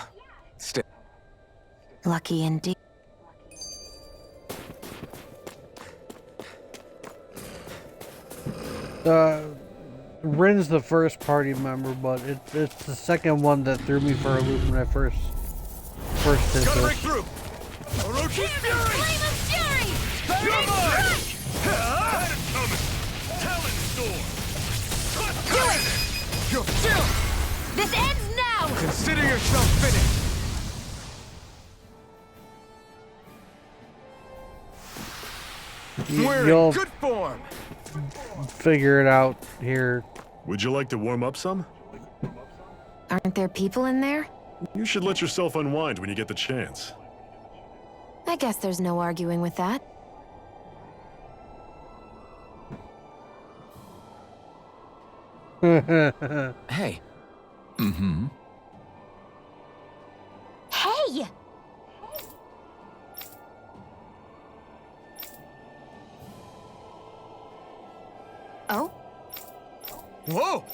Lucky indeed. Rin's the first party member, but it's the second one that threw me for a loop when I first did Gotta break this. through! Orochi's Fury! Flame of Fury! Burning Crush! Talon Storm! Do it! This ends now! Consider yourself finished! We're You'll in good form! figure it out here. Would you like to warm up some? Aren't there people in there? You should let yourself unwind when you get the chance. I guess there's no arguing with that. Hey. Mm-hmm. Hey! Oh? Whoa!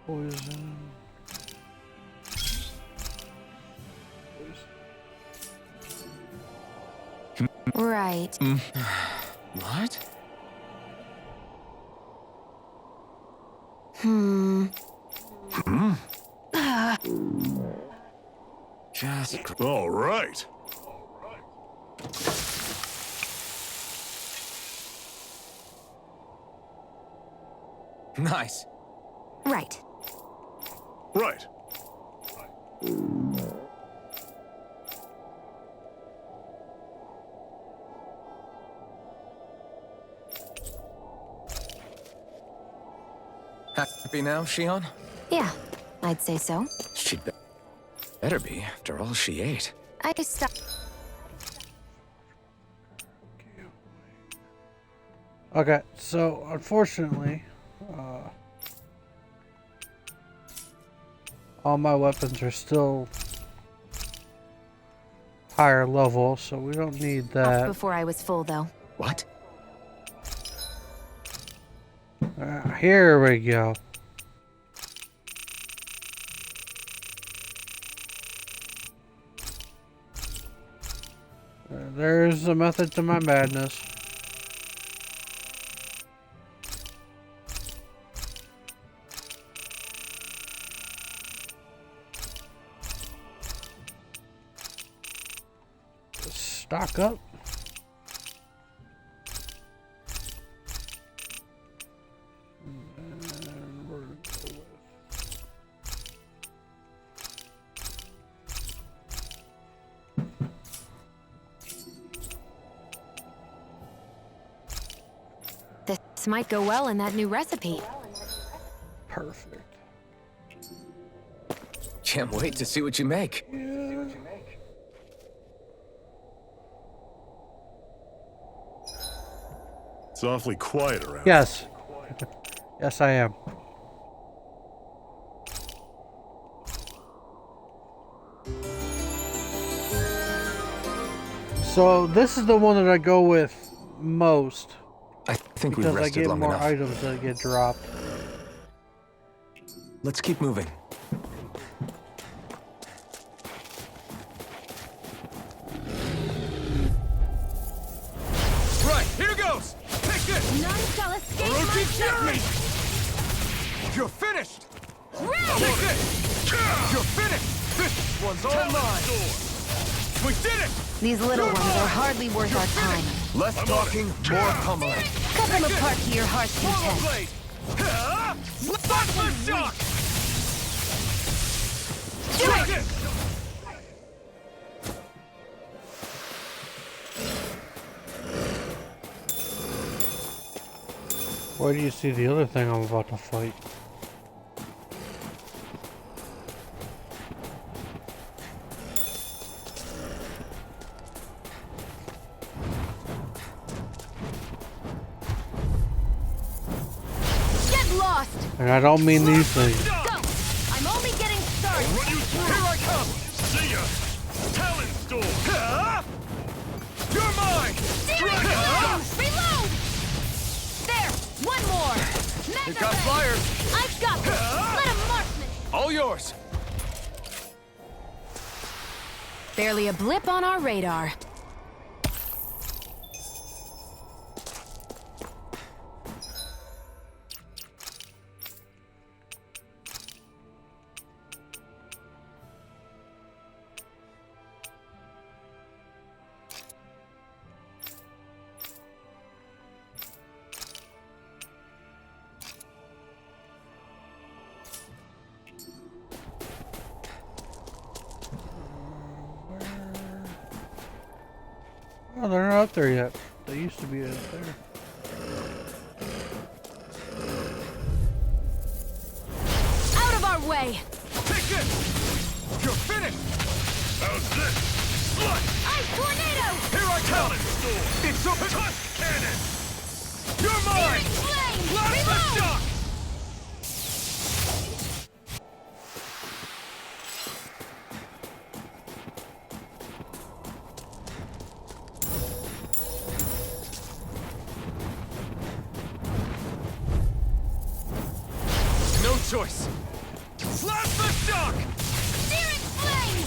Poison. Right. What? Just... All right. Nice. Right. Right. Happy now, Shion? Yeah, I'd say so. She'd better be, after all she ate. I just stopped. Okay, so unfortunately, all my weapons are still higher level, so we don't need that. Before I was full, though. What? Here we go. There's the method to my madness. Stock up. This might go well in that new recipe. Perfect. Can't wait to see what you make. It's awfully quiet around. Yes. Yes, I am. So this is the one that I go with most I think we've because I rested get long more enough. items that get dropped. Let's keep moving. Fury! You're finished! Take this! You're finished! This one's all mine! We did it! These little ones are hardly worth our time. Less talking, more pummeling. Cut them apart to your heart's content. Blade! Thunderous shock! Do it! Where do you see the other thing I'm about to fight? Get lost! And I don't mean these things. Go! I'm only getting started! Run you through! Here I come! See ya! Talon Storm! You're mine! Reload! There! One more! You got flyers! I've got this! Let him mark me! All yours! Barely a blip on our radar. Oh, they're not up there yet. They used to be up there. Out of our way! Take this! You're finished! How's this? Slut! Ice tornado! Here I come! Talon Storm! It's over! Tusk Cannon! You're mine! Flame! Blast the shock! No choice! Slash the shock! Searing flame!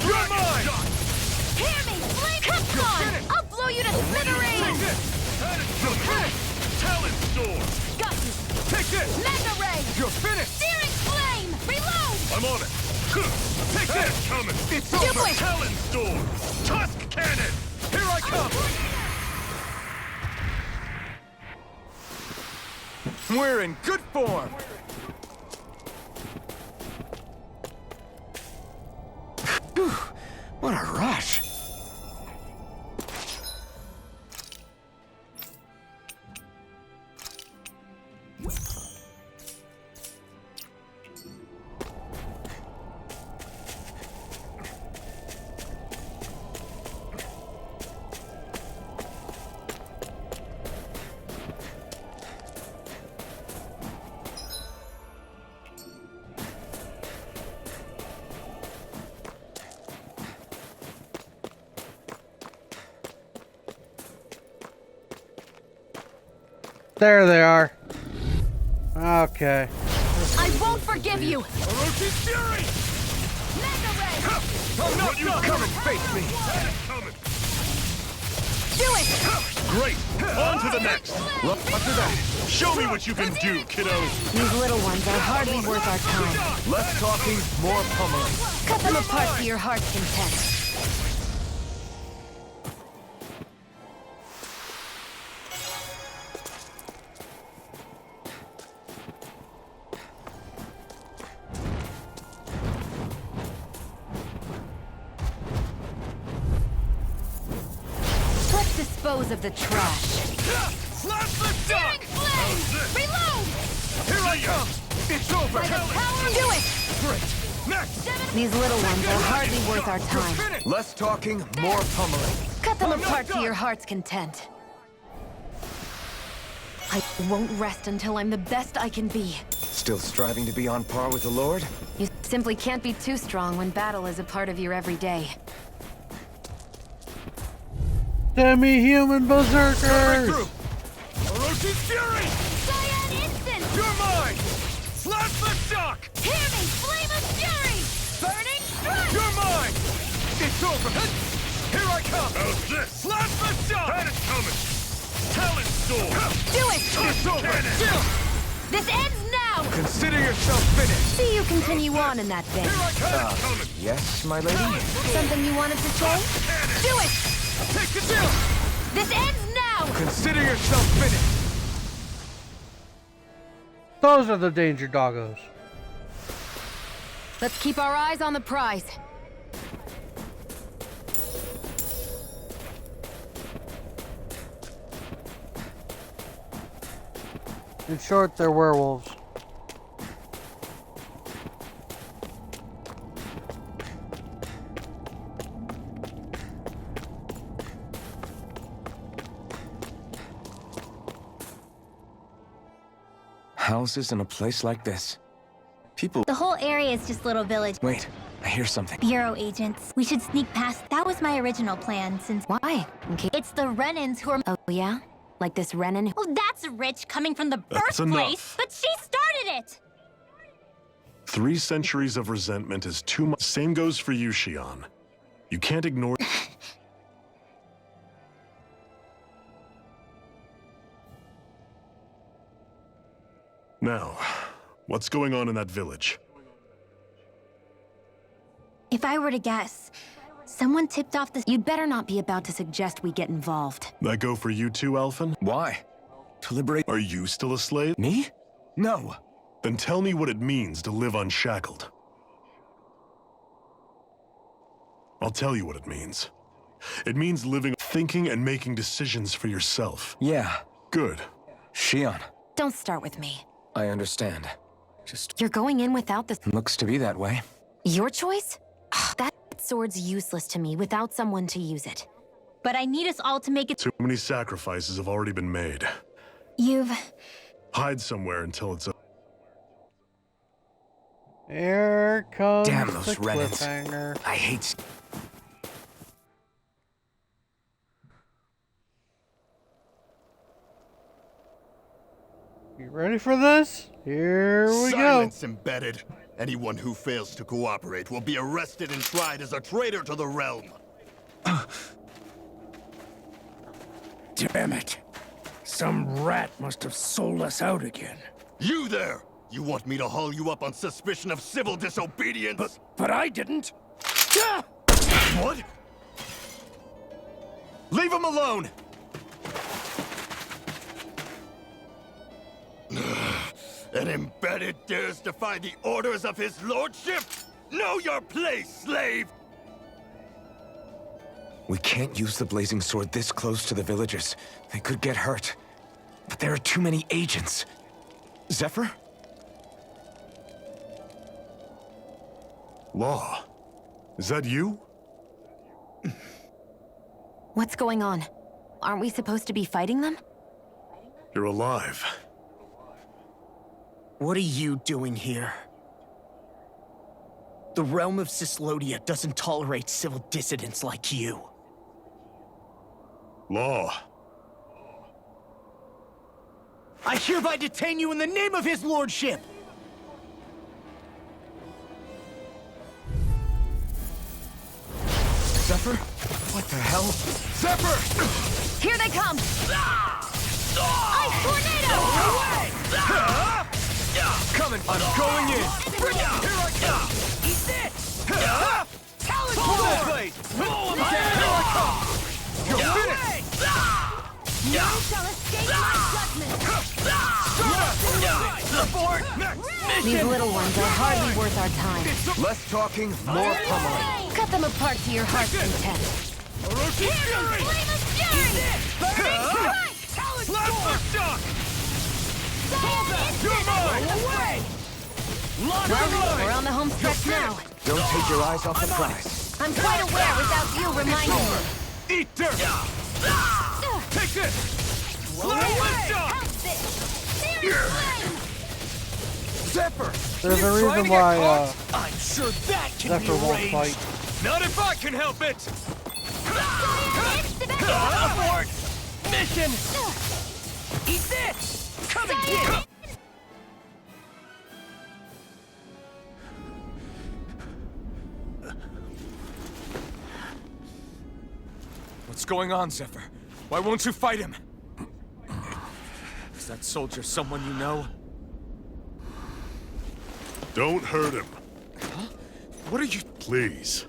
You're mine! Hear me! Flame! Come on! finished! I'll blow you to Take smithereens! this! You're finished! Talon Storm! Got you! Take this! Mega ray! You're finished! Searing flame! Reload! I'm on it! Take this! Coming! It's Do over! it! Talon Storm! Tusk Cannon! Here I come! We're in good form! Whew, what a rush! There they are. Okay. I won't forgive you! Orochi's Fury! Mega ray! I'm not done! Come and face me! Coming! Do it! Great! On to the next! Look, after that, Show me what you can do, kiddo! These little ones are hardly worth our time. less talking, more pummeling. Cut them apart to your heart's content. Let's dispose of the trash. Slash the shock! Reload! Here I come! It's over! By the power, do it! Great! Next! These little ones are hardly worth our time. Less talking, more pummeling. Cut them I'm not apart to done. your heart's content. I won't rest until I'm the best I can be. Still striving to be on par with the Lord? You simply can't be too strong when battle is a part of your everyday. Demi-human berserkers! Through! Orochi's Fury! Cyan Instant! You're mine! Slash the shock! Hear me! Flame of Fury! Burning Strike! You're mine! It's over! Here I come! How's this? Slash the shock! That is coming! Talon sword! Do it! This ends now! Consider yourself finished! See you continue on in that vein. Yes, my lady? Something you wanted to say? Do it! Take the deal! This ends now! Consider yourself finished! Those are the danger doggos. Let's keep our eyes on the prize. In short, they're werewolves. Houses in a place like this. People... The whole area is just little village. Wait, I hear something. Bureau agents. We should sneak past. That was my original plan since... Why? Okay. It's the Renans who are... Oh, yeah? Like this Renan? Oh, that's rich coming from the That's birthplace. enough. But she started it! 3 centuries of resentment is too much. Same goes for you, Shion. You can't ignore... Now, what's going on in that village? If I were to guess, someone tipped off the... You'd better not be about to suggest we get involved. That go for you too, Alphen? Why? To liberate... Are you still a slave? Me? No. Then tell me what it means to live unshackled. I'll tell you what it means. It means living, thinking, and making decisions for yourself. Yeah. Good. Shion. Don't start with me. I understand. Just You're going in without the... looks to be that way. Your choice? That sword's useless to me without someone to use it. But I need us all to make it... Too many sacrifices have already been made. You've... Hide somewhere until it's... Here comes Damn the those Renans. cliffhanger. I hate... You ready for this? Here we Silence embedded. Anyone who fails to cooperate will be arrested and tried as a traitor to the realm. Damn it. Some rat must have sold us out again. You there! You want me to haul you up on suspicion of civil disobedience? But I didn't. What? Leave him alone! An embedded dares defy the orders of his lordship? Know your place, slave! We can't use the blazing sword this close to the villagers. They could get hurt. But there are too many agents. Zephyr? Law. Is that you? What's going on? Aren't we supposed to be fighting them? You're alive. What are you doing here? The realm of Cyslodia doesn't tolerate civil dissidents like you. Law. I hereby detain you in the name of his lordship! Zephyr? What the hell? Zephyr! Here they come! Ice tornado! Coming! I'm going in! Here I come! Eat this! Talon sword! Blow him down! Here I come! You're finished! You shall escape my judgment! Abort! These little ones are hardly worth our time. Less talking, more pummeling. Cut them apart to your heart's content. Well, we're on the home stretch now. Don't take your eyes off the prize. I'm quite aware without you reminding me. Eat dirt! Take this! Zephyr! There's a reason why I'm sure that can Zephyr be won't arranged. fight. Not if I can help it! Abort! Mission! Eat this! Come and get it! What's going on, Zephyr? Why won't you fight him? that soldier someone you know? Don't hurt him. Huh? What are you... Please.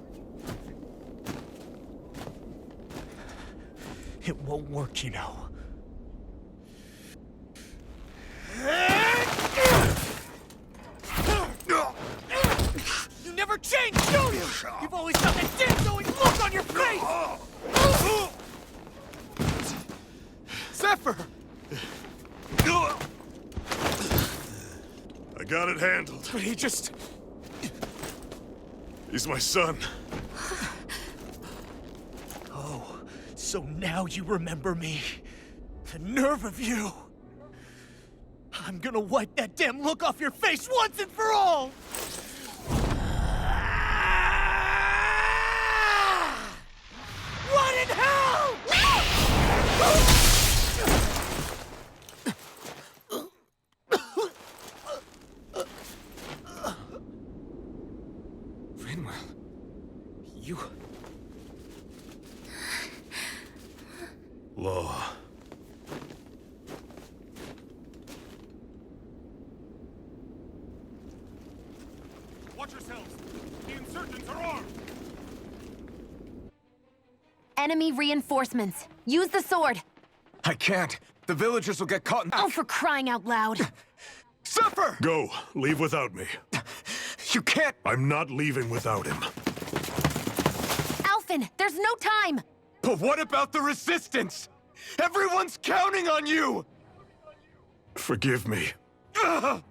It won't work, you know. You never change, do you? You've always got that damn-knowing look on your face! Zephyr! I got it handled. But he just... He's my son. Oh, so now you remember me. The nerve of you! I'm gonna wipe that damn look off your face once and for all! What in hell?! Rinwell, you... Law. Watch yourselves! The insurgents are armed! Enemy reinforcements. Use the sword. I can't. The villagers will get caught in... Oh, for crying out loud. Zephyr! Go. Leave without me. You can't... I'm not leaving without him. Alphen, there's no time. But what about the resistance? Everyone's counting on you! Forgive me. Ugh!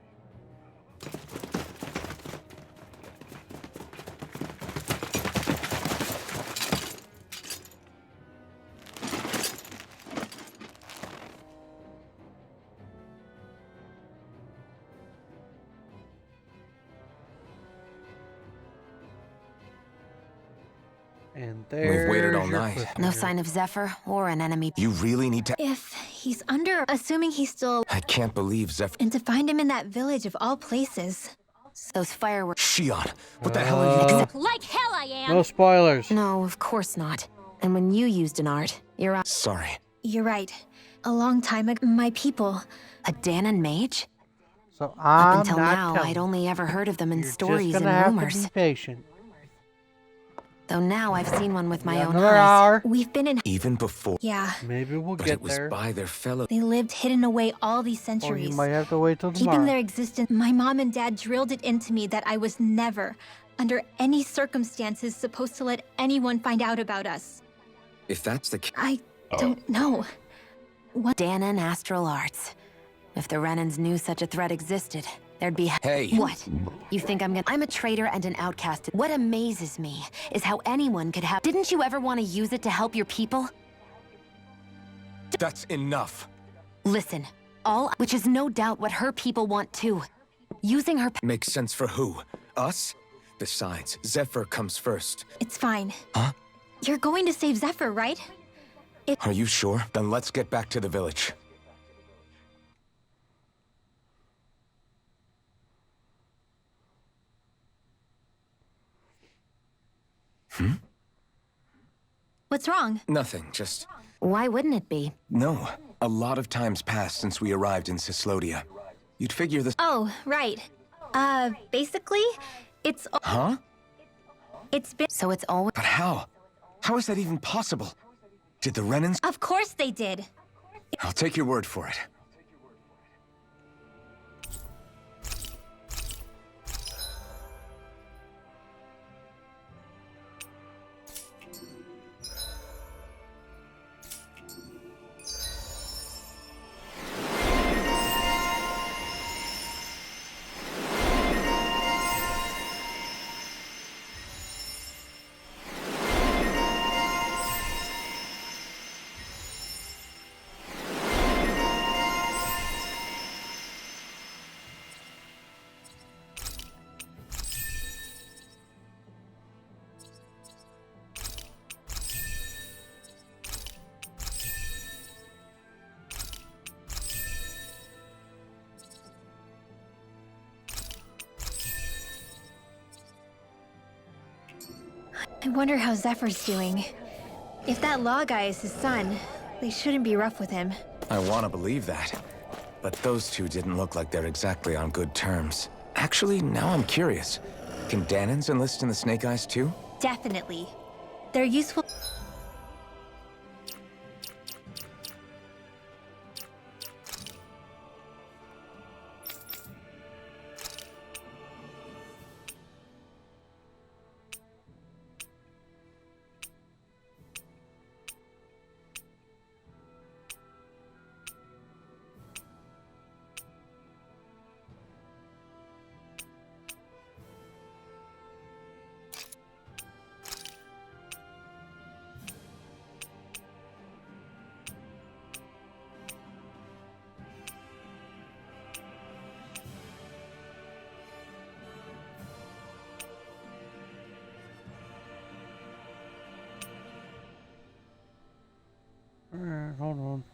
And there. We've waited all night. No sign of Zephyr or an enemy. You really need to... If he's under, assuming he's still, I can't believe Zephyr... and to find him in that village of all places. Those fireworks. Shion, what the hell are you doing? Like hell I am! No spoilers. No, of course not. And when you used an art, you're a Sorry. You're right. A long time ago, my people. Danon mage? So Up I'm until not now, telling I'd only ever heard of them in You're stories just and gonna have rumors. to be patient. Though now I've seen one with my Yeah, own another eyes. hour. We've been in. Even before... Yeah, Maybe we'll But get it was there. by their fellow... they lived hidden away all these Or centuries. you might have to wait till Keeping tomorrow. their existence, my mom and dad drilled it into me that I was never, under any circumstances, supposed to let anyone find out about us. If that's the case... I don't know. Danon Astral Arts. If the Renans knew such a threat existed, there'd be... Hey. What? You think I'm a traitor and an outcast. What amazes me is how anyone could have... Didn't you ever want to use it to help your people? That's enough. Listen, which is no doubt what her people want too. Using her... Makes sense for who? Us? Besides, Zephyr comes first. It's fine. Huh? You're going to save Zephyr, right? Are you sure? Then let's get back to the village. What's wrong? Nothing, just... Why wouldn't it be? No. A lot of time's passed since we arrived in Cyslodia. You'd figure this... Oh, right. Basically, it's... Huh? It's been... So it's always... But how? How is that even possible? Did the Renans... Of course they did. I'll take your word for it. I wonder how Zephyr's doing. If that law guy is his son, they shouldn't be rough with him. I want to believe that. but those two didn't look like they're exactly on good terms. Actually, now I'm curious. Can Danans enlist in the Snake Eyes too? Definitely. They're useful. Alright, hold on.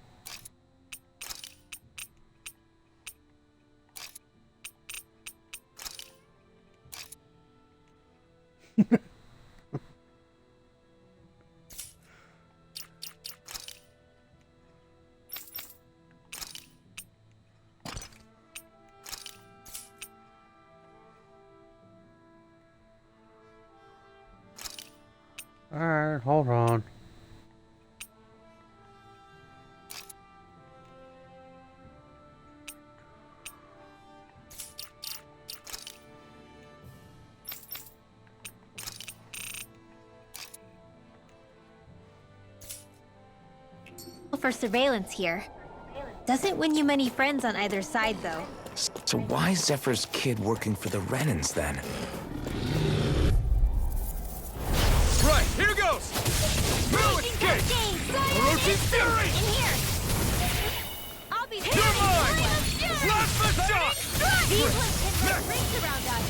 Alright, hold on. For surveillance here. Doesn't win you many friends on either side, though. So why is Zephyr's kid working for the Renans then? Right, here goes! No escape! Orochi Fury! In here! I'll be You're mine! Plasma shock! These ones can run rings around us.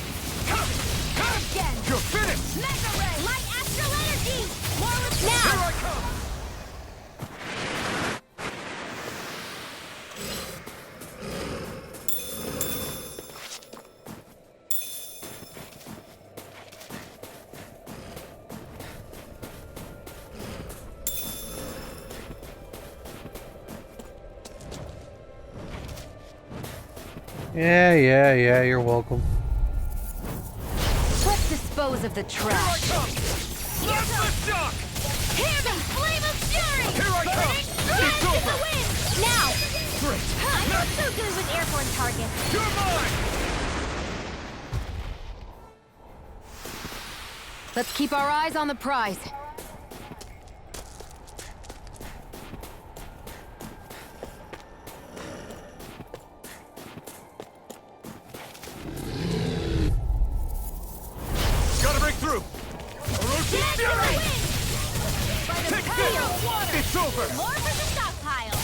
Again! You're finished! Mega Ray! Light Astral Energy! More with Here now! I come! Yeah, you're welcome. Let's dispose of the trash. Plasma shock! Here's a flame of fury! Here I come! It's In over! the wind! Now! Great! I'm not so good with airborne targets. You're mine! Let's keep our eyes on the prize. Gotta break through! Orochi Fury! Take this! It's over! More for the stockpile!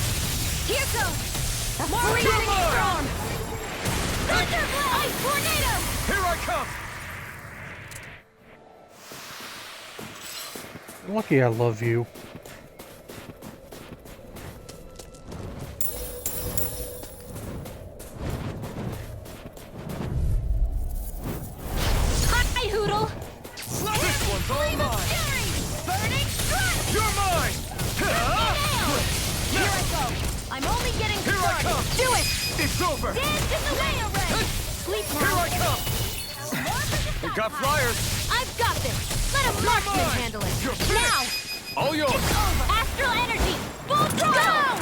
Here goes! More freezing storm! Thunder Blast! Ice Tornado! Here I come! Lucky I love you. Hi, Hoodle! This one's all mine! Fury! Burning Strike! You're mine! Here I go! I'm only getting Here I started! come! Do it! It's over! Dance in the way, Array! Sleep now! Here I come! More for the We got stockpile. flyers! I've got this! Let a marksman mine. handle it! You're Now! finished! All yours! It's over! Astral Energy! Full throttle!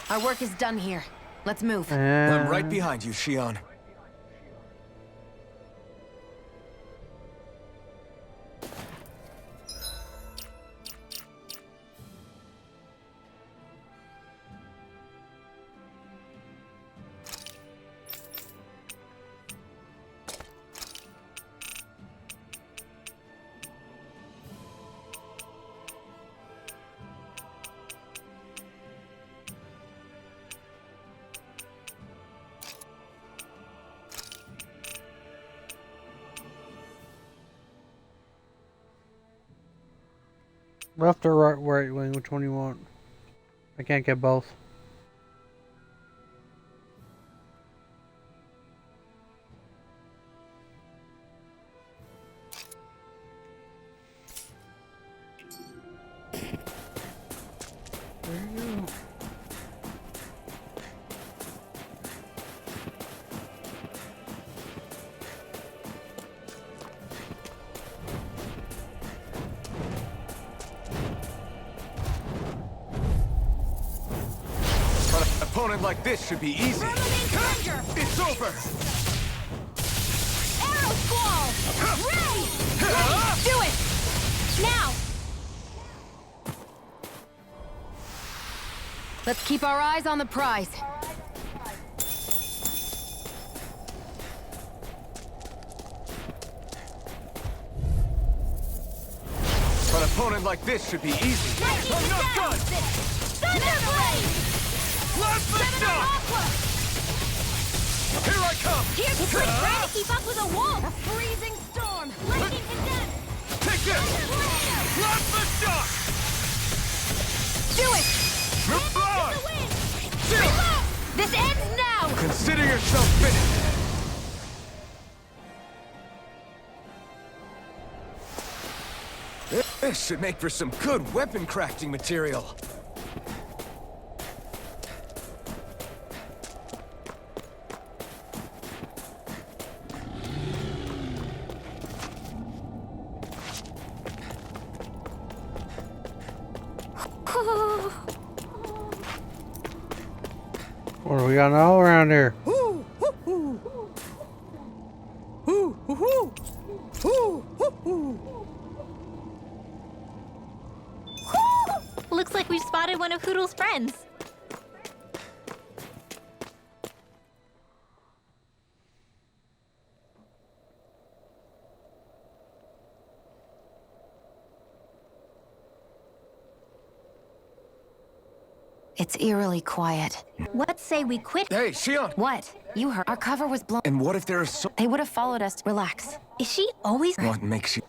Our work is done here. Let's move. I'm right behind you, Shion. Left or right wing, which one you want? I can't get both. There you go. An opponent like this should be easy. It's over! Arrow Squall! Ray! Do it! Now! Let's keep our eyes on the prize. An opponent like this should be easy. Enough guns! Thunder Blade! Let's Aqua! Here I come! Here's Chris trying to keep up with a wolf! A freezing storm! Lightning condensed! Take this! Let's Do it! Move on! This ends now! Consider yourself finished! This should make for some good weapon crafting material. What do we got all around here? Looks like we've spotted one of Hoodle's friends. It's eerily quiet. What say we quit? Hey, Shion! What? You heard. Our cover was blown. And what if there are so... They would have followed us. Relax. Is she always? What makes you...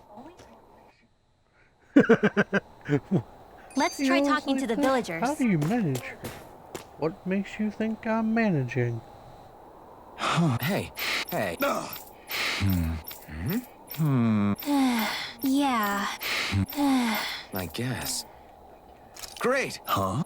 Let's try talking to the villagers. How do you manage? What makes you think I'm managing? Hey, hey. Yeah. I guess. Great! Huh?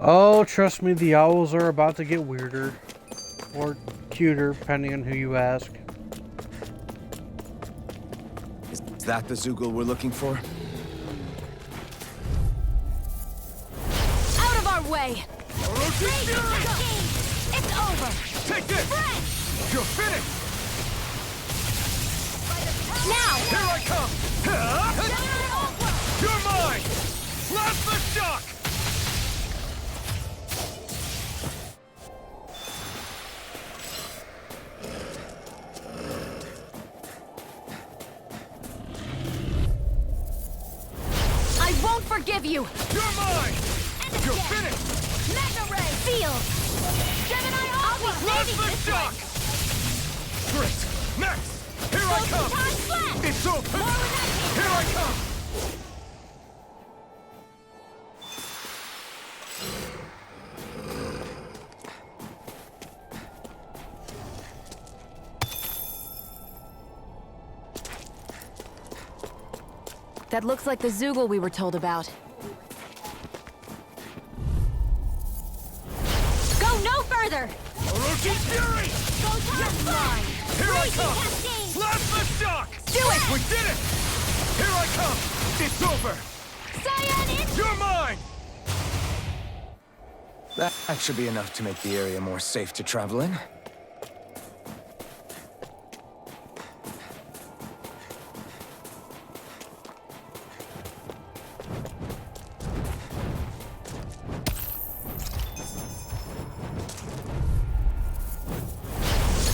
Oh, trust me, the owls are about to get weirder. Or cuter, depending on who you ask. Is that the Zoogle we're looking for? Out of our way! It's over! Take this! You're finished! Now! Here I come! You're mine! Blast the shock! I won't forgive you! You're mine! You're finished! Mega Ray! Field! Gemini Aqua! Blast the shock! Great! Next! Here I come! It's over! Here I come! That looks like the Zoogle we were told about. Go no further! Orochi Fury! Go line! Here I come! Blast the shock! Do it! We did it! Here I come! It's over! Cyan in! You're mine! That should be enough to make the area more safe to travel in.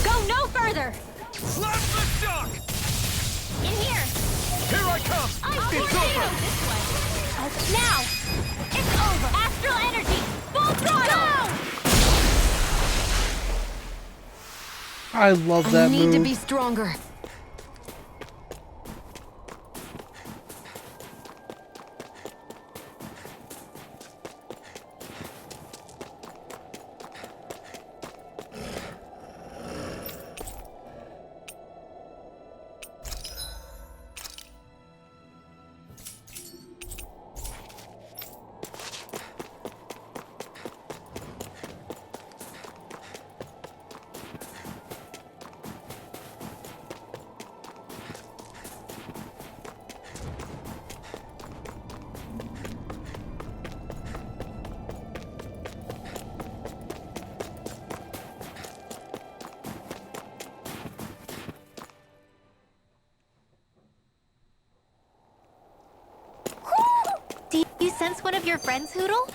Go no further! Blast the shock! In here! Here I come! It's over! This way! Now! It's over! Astral energy! Full throttle! I love that I need move. to be stronger. Dan's one of your friends, Hootle?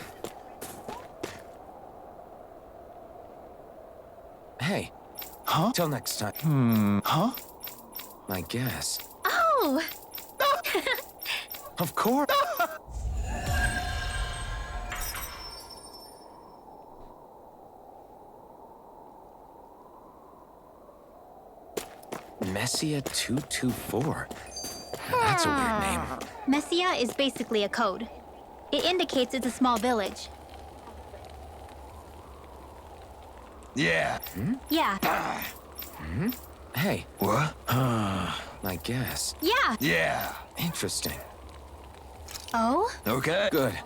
Hey. Huh? Till next time. Huh? I guess. Oh! Of course. Messia 224. Now that's a weird name. Messia is basically a code. It indicates it's a small village. Yeah. Yeah. Hey. What? I guess. Yeah. Yeah. Interesting. Oh? Okay. Good.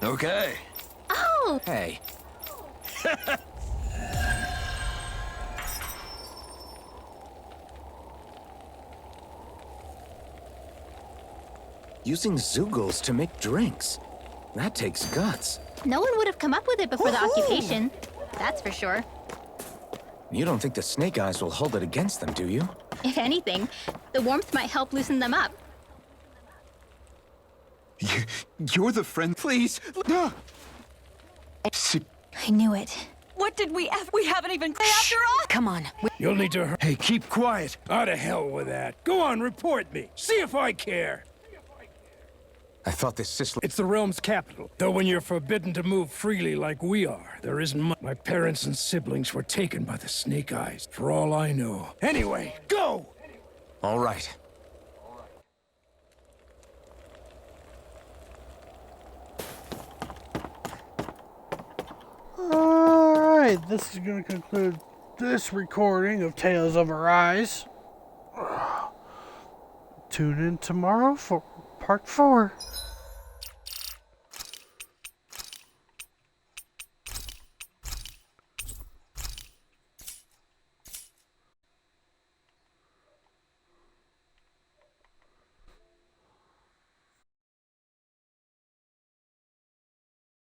Okay. Oh! Hey. Using Zeugles to make drinks. That takes guts. No one would have come up with it before the occupation. That's for sure. You don't think the Snake Eyes will hold it against them, do you? If anything, the warmth might help loosen them up. You're the friend. Please. I knew it. What did we ever? We haven't even after all. Come on. You'll need to. Hey, keep quiet. Out of hell with that. Go on, report me. See if I care. I thought this Sicily... It's the realm's capital. Though when you're forbidden to move freely like we are, there isn't much. My parents and siblings were taken by the Snake Eyes, for all I know. Anyway, go! All right. Alright, this is going to conclude this recording of Tales of Arise. Tune in tomorrow for part 4.